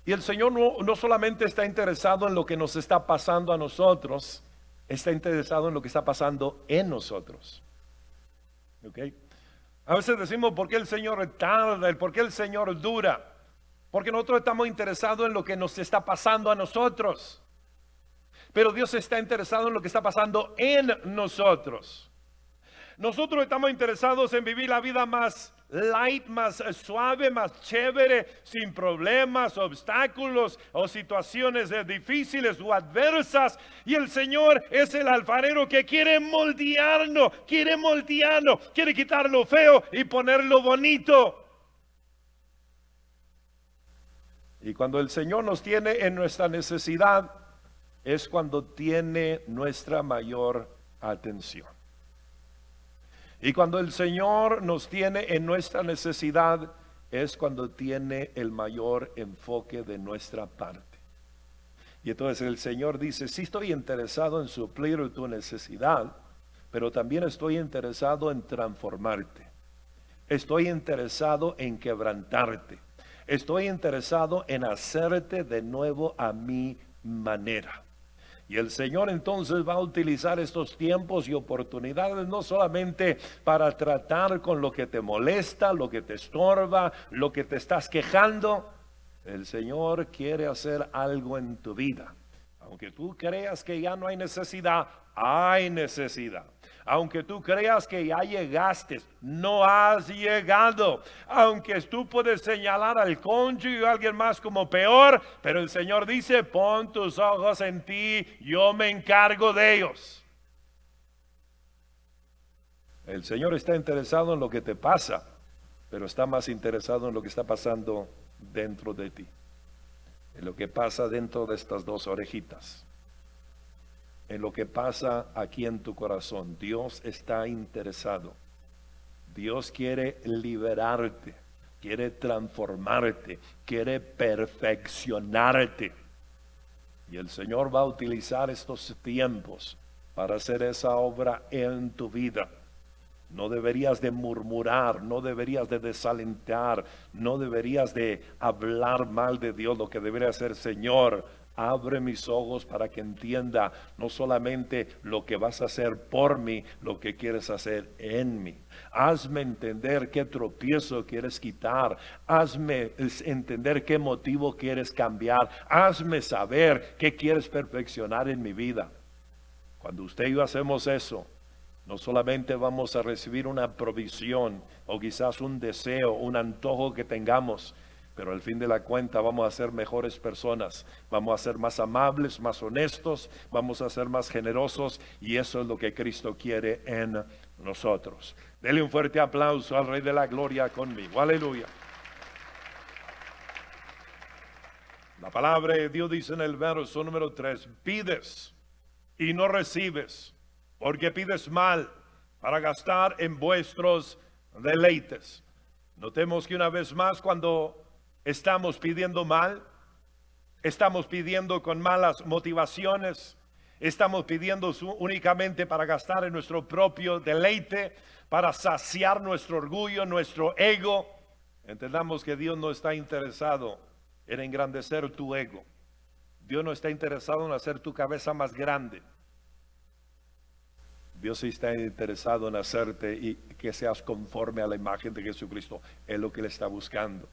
Y el Señor no solamente está interesado en lo que nos está pasando a nosotros, está interesado en lo que está pasando en nosotros. ¿Ok? A veces decimos, ¿por qué el Señor tarda? ¿Por qué el Señor dura? Porque nosotros estamos interesados en lo que nos está pasando a nosotros. Pero Dios está interesado en lo que está pasando en nosotros. Nosotros estamos interesados en vivir la vida más light, más suave, más chévere, sin problemas, obstáculos o situaciones difíciles o adversas. Y el Señor es el alfarero que quiere moldearnos, quiere quitar lo feo y ponerlo bonito. Y cuando el Señor nos tiene en nuestra necesidad, es cuando tiene nuestra mayor atención. Y cuando el Señor nos tiene en nuestra necesidad, es cuando tiene el mayor enfoque de nuestra parte. Y entonces el Señor dice, sí estoy interesado en suplir tu necesidad, pero también estoy interesado en transformarte. Estoy interesado en quebrantarte. Estoy interesado en hacerte de nuevo a mi manera. Y el Señor entonces va a utilizar estos tiempos y oportunidades no solamente para tratar con lo que te molesta, lo que te estorba, lo que te estás quejando. El Señor quiere hacer algo en tu vida. Aunque tú creas que ya no hay necesidad, hay necesidad. Aunque tú creas que ya llegaste, no has llegado. Aunque tú puedes señalar al cónyuge o a alguien más como peor, pero el Señor dice, pon tus ojos en ti, yo me encargo de ellos. El Señor está interesado en lo que te pasa, pero está más interesado en lo que está pasando dentro de ti. En lo que pasa dentro de estas dos orejitas. En lo que pasa aquí en tu corazón. Dios está interesado. Dios quiere liberarte, quiere transformarte, quiere perfeccionarte. Y el Señor va a utilizar estos tiempos para hacer esa obra en tu vida. No deberías de murmurar, no deberías de desalentar, no deberías de hablar mal de Dios. Lo que debería hacer, Señor, abre mis ojos para que entienda no solamente lo que vas a hacer por mí, lo que quieres hacer en mí. Hazme entender qué tropiezo quieres quitar. Hazme entender qué motivo quieres cambiar. Hazme saber qué quieres perfeccionar en mi vida. Cuando usted y yo hacemos eso, no solamente vamos a recibir una provisión o quizás un deseo, un antojo que tengamos, pero al fin de la cuenta vamos a ser mejores personas, vamos a ser más amables, más honestos, vamos a ser más generosos, y eso es lo que Cristo quiere en nosotros. Dele un fuerte aplauso al Rey de la Gloria conmigo. Aleluya. La palabra de Dios dice en el verso número 3, pides y no recibes, porque pides mal para gastar en vuestros deleites. Notemos que una vez más, cuando estamos pidiendo mal, estamos pidiendo con malas motivaciones, estamos pidiendo únicamente para gastar en nuestro propio deleite, para saciar nuestro orgullo, nuestro ego. Entendamos que Dios no está interesado en engrandecer tu ego. Dios no está interesado en hacer tu cabeza más grande. Dios está interesado en hacerte y que seas conforme a la imagen de Jesucristo. Es lo que Él está buscando.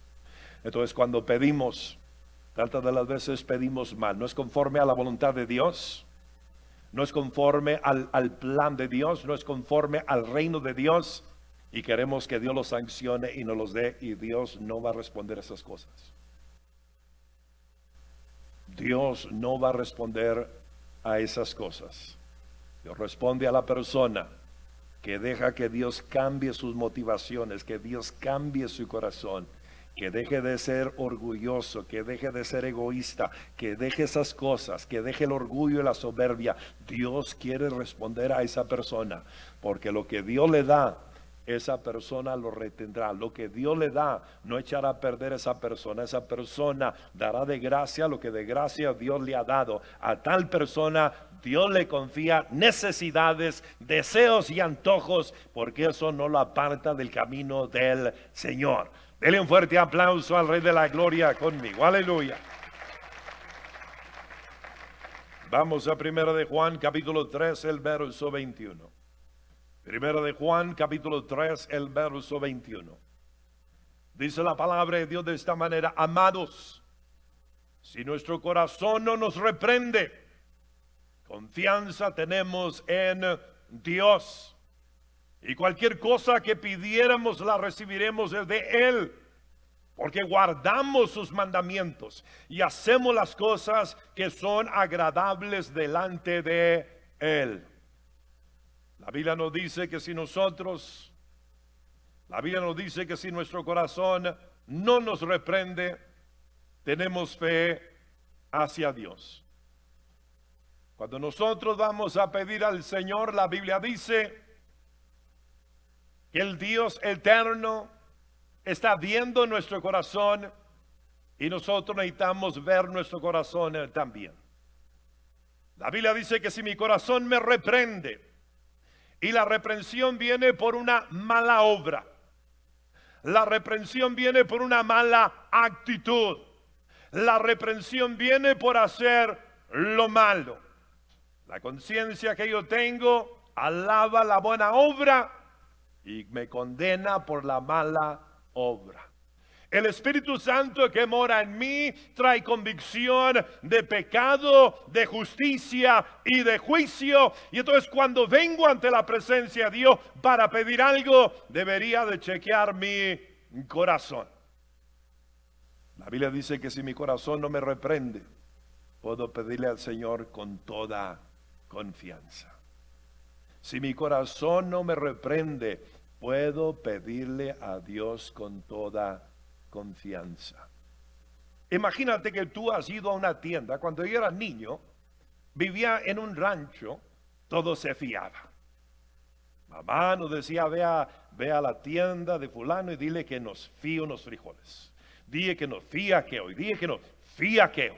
Entonces, cuando pedimos, tantas de las veces pedimos mal. No es conforme a la voluntad de Dios. No es conforme al plan de Dios. No es conforme al reino de Dios. Y queremos que Dios los sancione y nos los dé. Y Dios no va a responder a esas cosas. Dios no va a responder a esas cosas. Dios responde a la persona que deja que Dios cambie sus motivaciones, que Dios cambie su corazón, que deje de ser orgulloso, que deje de ser egoísta, que deje esas cosas, que deje el orgullo y la soberbia. Dios quiere responder a esa persona, porque lo que Dios le da, esa persona lo retendrá. Lo que Dios le da, no echará a perder esa persona. Esa persona dará de gracia lo que de gracia Dios le ha dado. A tal persona Dios le confía necesidades, deseos y antojos, porque eso no lo aparta del camino del Señor. Dele un fuerte aplauso al Rey de la Gloria conmigo. Aleluya. Vamos a 1 de Juan capítulo 3, el verso 21. 1 de Juan capítulo 3, el verso 21. Dice la palabra de Dios de esta manera: amados, si nuestro corazón no nos reprende, confianza tenemos en Dios, y cualquier cosa que pidiéramos la recibiremos de Él, porque guardamos sus mandamientos y hacemos las cosas que son agradables delante de Él. La Biblia nos dice que si nuestro corazón no nos reprende, tenemos fe hacia Dios. Cuando nosotros vamos a pedir al Señor, la Biblia dice que el Dios eterno está viendo nuestro corazón y nosotros necesitamos ver nuestro corazón también. La Biblia dice que si mi corazón me reprende, y la reprensión viene por una mala obra, la reprensión viene por una mala actitud, la reprensión viene por hacer lo malo. La conciencia que yo tengo alaba la buena obra y me condena por la mala obra. El Espíritu Santo que mora en mí trae convicción de pecado, de justicia y de juicio. Y entonces cuando vengo ante la presencia de Dios para pedir algo, debería de chequear mi corazón. La Biblia dice que si mi corazón no me reprende, puedo pedirle al Señor con toda confianza. Si mi corazón no me reprende, puedo pedirle a Dios con toda confianza. Imagínate que tú has ido a una tienda. Cuando yo era niño, vivía en un rancho, todo se fiaba. Mamá nos decía, ve a la tienda de fulano y dile que nos fía unos frijoles. Dile que nos fía aquello, dile que nos fía aquello.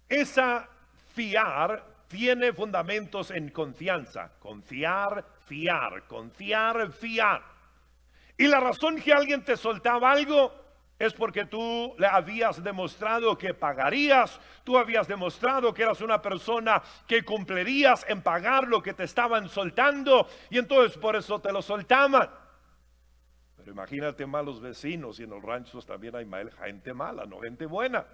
Esa fiar tiene fundamentos en confianza. Confiar, fiar, confiar, fiar. Y la razón que alguien te soltaba algo es porque tú le habías demostrado que pagarías, tú habías demostrado que eras una persona que cumplirías en pagar lo que te estaban soltando, y entonces por eso te lo soltaban. Pero imagínate malos vecinos, y en los ranchos también hay gente mala, no gente buena,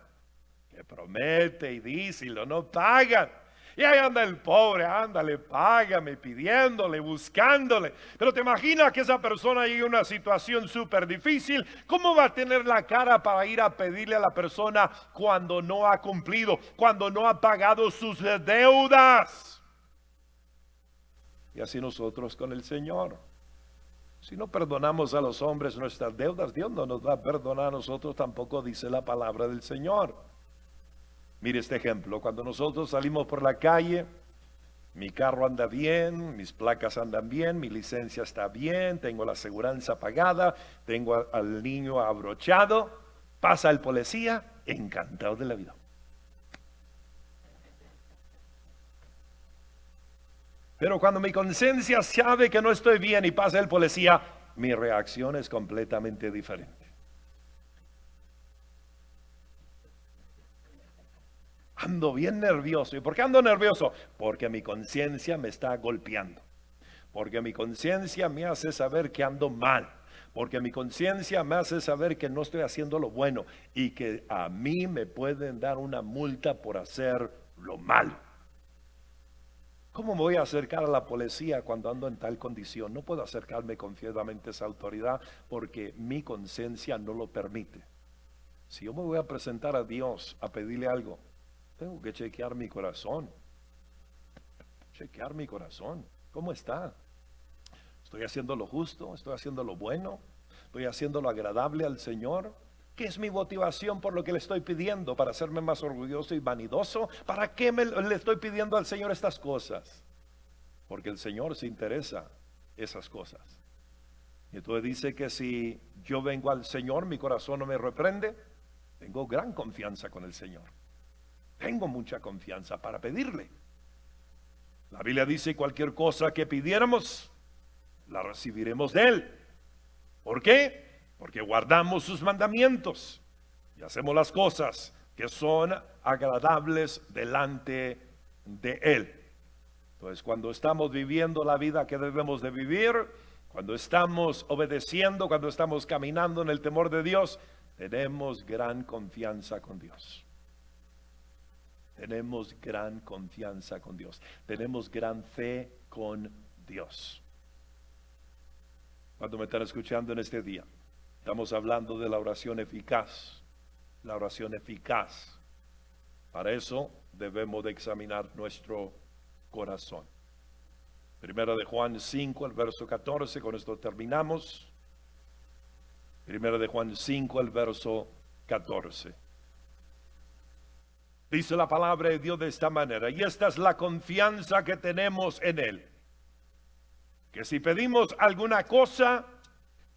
que promete y dice y lo no pagan. Y ahí anda el pobre, ándale, págame, pidiéndole, buscándole. Pero te imaginas que esa persona llega a una situación súper difícil. ¿Cómo va a tener la cara para ir a pedirle a la persona cuando no ha cumplido, cuando no ha pagado sus deudas? Y así nosotros con el Señor. Si no perdonamos a los hombres nuestras deudas, Dios no nos va a perdonar a nosotros tampoco, dice la palabra del Señor. Mire este ejemplo, cuando nosotros salimos por la calle, mi carro anda bien, mis placas andan bien, mi licencia está bien, tengo la aseguranza pagada, tengo al niño abrochado, pasa el policía, encantado de la vida. Pero cuando mi conciencia sabe que no estoy bien y pasa el policía, mi reacción es completamente diferente. Ando bien nervioso. ¿Y por qué ando nervioso? Porque mi conciencia me está golpeando. Porque mi conciencia me hace saber que ando mal. Porque mi conciencia me hace saber que no estoy haciendo lo bueno y que a mí me pueden dar una multa por hacer lo malo. ¿Cómo me voy a acercar a la policía cuando ando en tal condición? No puedo acercarme confiadamente a esa autoridad porque mi conciencia no lo permite. Si yo me voy a presentar a Dios a pedirle algo, tengo que chequear mi corazón. Chequear mi corazón. ¿Cómo está? ¿Estoy haciendo lo justo? ¿Estoy haciendo lo bueno? ¿Estoy haciendo lo agradable al Señor? ¿Qué es mi motivación por lo que le estoy pidiendo? ¿Para hacerme más orgulloso y vanidoso? ¿Para qué le estoy pidiendo al Señor estas cosas? Porque el Señor se interesa esas cosas. Y entonces dice que si yo vengo al Señor, mi corazón no me reprende, tengo gran confianza con el Señor. Tengo mucha confianza para pedirle. La Biblia dice cualquier cosa que pidiéramos, la recibiremos de Él. ¿Por qué? Porque guardamos sus mandamientos y hacemos las cosas que son agradables delante de Él. Entonces, cuando estamos viviendo la vida que debemos de vivir, cuando estamos obedeciendo, cuando estamos caminando en el temor de Dios, tenemos gran confianza con Dios. Tenemos gran confianza con Dios. Tenemos gran fe con Dios. Cuando me están escuchando en este día, estamos hablando de la oración eficaz. La oración eficaz. Para eso debemos de examinar nuestro corazón. Primera de Juan 5, el verso 14, con esto terminamos. Primera de Juan 5, el verso 14. Dice la palabra de Dios de esta manera, y esta es la confianza que tenemos en Él, que si pedimos alguna cosa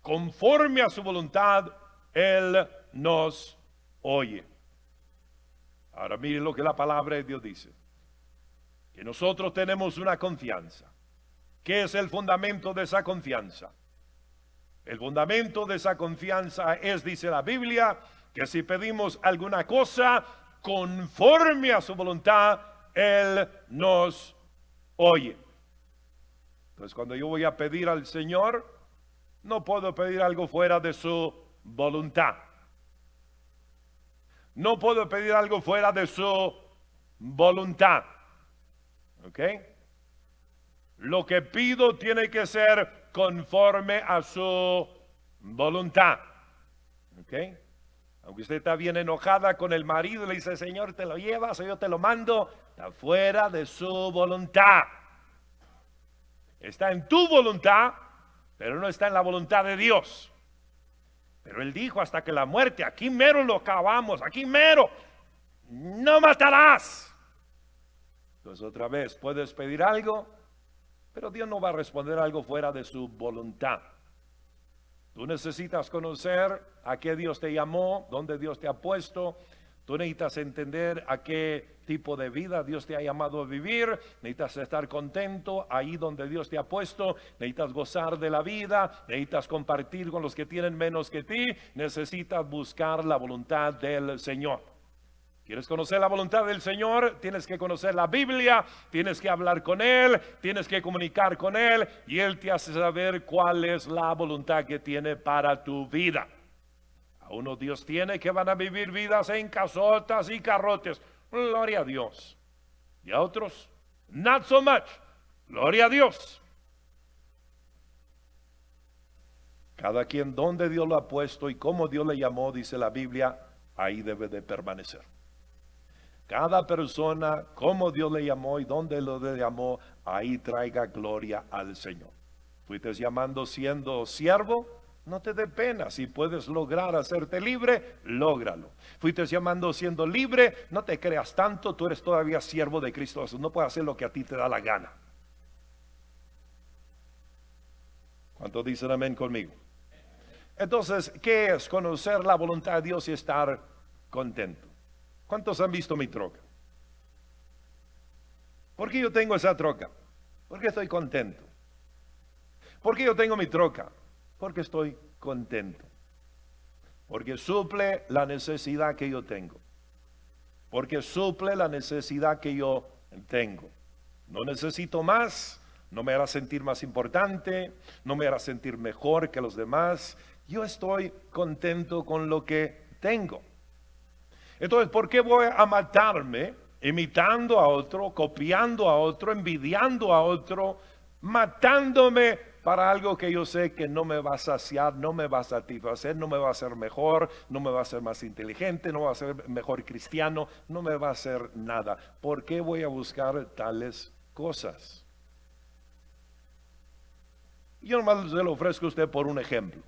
conforme a su voluntad, Él nos oye. Ahora miren lo que la palabra de Dios dice, que nosotros tenemos una confianza. ¿Qué es el fundamento de esa confianza? El fundamento de esa confianza es, dice la Biblia, que si pedimos alguna cosa conforme a su voluntad, Él nos oye. Entonces, cuando yo voy a pedir al Señor, no puedo pedir algo fuera de su voluntad. No puedo pedir algo fuera de su voluntad. ¿Ok? Lo que pido tiene que ser conforme a su voluntad. ¿Ok? Aunque usted está bien enojada con el marido y le dice, Señor, te lo llevas o yo te lo mando, está fuera de su voluntad. Está en tu voluntad, pero no está en la voluntad de Dios. Pero Él dijo hasta que la muerte, aquí mero lo acabamos, aquí mero, no matarás. Entonces otra vez, puedes pedir algo, pero Dios no va a responder algo fuera de su voluntad. Tú necesitas conocer a qué Dios te llamó, dónde Dios te ha puesto. Tú necesitas entender a qué tipo de vida Dios te ha llamado a vivir. Necesitas estar contento ahí donde Dios te ha puesto. Necesitas gozar de la vida. Necesitas compartir con los que tienen menos que ti. Necesitas buscar la voluntad del Señor. ¿Quieres conocer la voluntad del Señor? Tienes que conocer la Biblia, tienes que hablar con Él, tienes que comunicar con Él y Él te hace saber cuál es la voluntad que tiene para tu vida. A unos Dios tiene que van a vivir vidas en casotas y carrotes, gloria a Dios. Y a otros, not so much, gloria a Dios. Cada quien donde Dios lo ha puesto y cómo Dios le llamó, dice la Biblia, ahí debe de permanecer. Cada persona, como Dios le llamó y dónde lo llamó, ahí traiga gloria al Señor. Fuiste llamando siendo siervo, no te dé pena. Si puedes lograr hacerte libre, lógralo. Fuiste llamando siendo libre, no te creas tanto, tú eres todavía siervo de Cristo. No puedes hacer lo que a ti te da la gana. ¿Cuántos dicen amén conmigo? Entonces, ¿qué es conocer la voluntad de Dios y estar contento? ¿Cuántos han visto mi troca? ¿Por qué yo tengo esa troca? Porque estoy contento. ¿Por qué yo tengo mi troca? Porque estoy contento. Porque suple la necesidad que yo tengo. Porque suple la necesidad que yo tengo. No necesito más. No me hará sentir más importante. No me hará sentir mejor que los demás. Yo estoy contento con lo que tengo. Entonces, ¿por qué voy a matarme imitando a otro, copiando a otro, envidiando a otro, matándome para algo que yo sé que no me va a saciar, no me va a satisfacer, no me va a hacer mejor, no me va a hacer más inteligente, no va a ser mejor cristiano, no me va a hacer nada? ¿Por qué voy a buscar tales cosas? Yo nomás se lo ofrezco a usted por un ejemplo.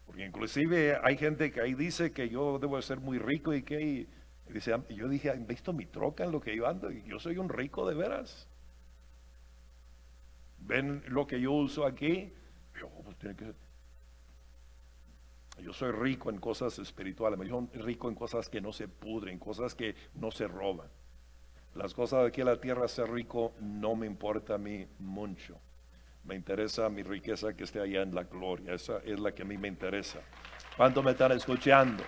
Porque inclusive hay gente que ahí dice que yo debo ser muy rico y que y dice, yo dije, ¿han visto mi troca en lo que yo ando? Y yo soy un rico de veras. ¿Ven lo que yo uso aquí? Yo soy rico en cosas espirituales, yo soy rico en cosas que no se pudren, cosas que no se roban. Las cosas de aquí en la tierra, ser rico no me importa a mí mucho. Me interesa mi riqueza que esté allá en la gloria. Esa es la que a mí me interesa. ¿Cuántos me están escuchando?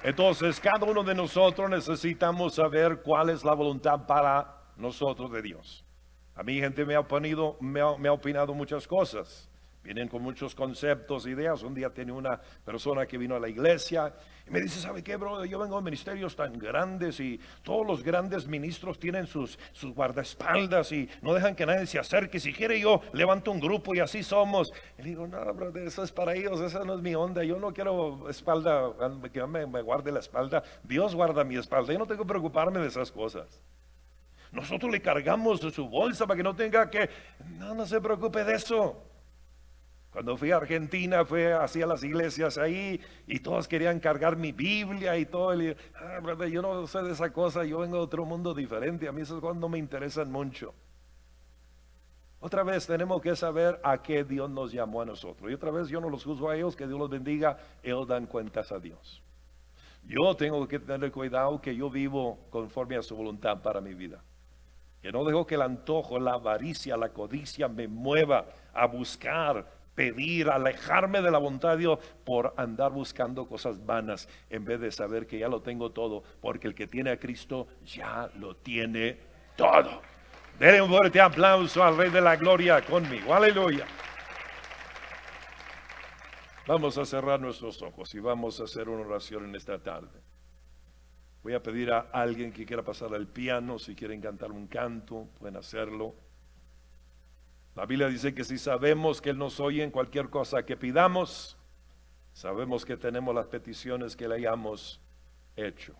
Entonces, cada uno de nosotros necesitamos saber cuál es la voluntad para nosotros de Dios. A mí gente me ha opinado muchas cosas. Vienen con muchos conceptos, ideas. Un día tiene una persona que vino a la iglesia y me dice, ¿sabe qué, bro? Yo vengo de ministerios tan grandes y todos los grandes ministros tienen sus guardaespaldas y no dejan que nadie se acerque. Si quiere yo levanto un grupo y así somos. Y le digo, no, bro, eso es para ellos, esa no es mi onda. Yo no quiero espalda, que me guarde la espalda. Dios guarda mi espalda. Yo no tengo que preocuparme de esas cosas. Nosotros le cargamos de su bolsa para que no tenga que... No se preocupe de eso. Cuando fui a Argentina, fui hacia las iglesias ahí y todos querían cargar mi Biblia y todo. Brother, yo no sé de esa cosa, yo vengo de otro mundo diferente, a mí esas cosas no me interesan mucho. Otra vez tenemos que saber a qué Dios nos llamó a nosotros. Y otra vez yo no los juzgo a ellos, que Dios los bendiga, ellos dan cuentas a Dios. Yo tengo que tener cuidado que yo vivo conforme a su voluntad para mi vida. Que no dejo que el antojo, la avaricia, la codicia me mueva a buscar, pedir, alejarme de la voluntad de Dios por andar buscando cosas vanas en vez de saber que ya lo tengo todo, porque el que tiene a Cristo ya lo tiene todo. Denle un fuerte aplauso al Rey de la Gloria conmigo. Aleluya. Vamos a cerrar nuestros ojos y vamos a hacer una oración en esta tarde. Voy a pedir a alguien que quiera pasar al piano, si quieren cantar un canto, pueden hacerlo. La Biblia dice que si sabemos que Él nos oye en cualquier cosa que pidamos, sabemos que tenemos las peticiones que le hayamos hecho.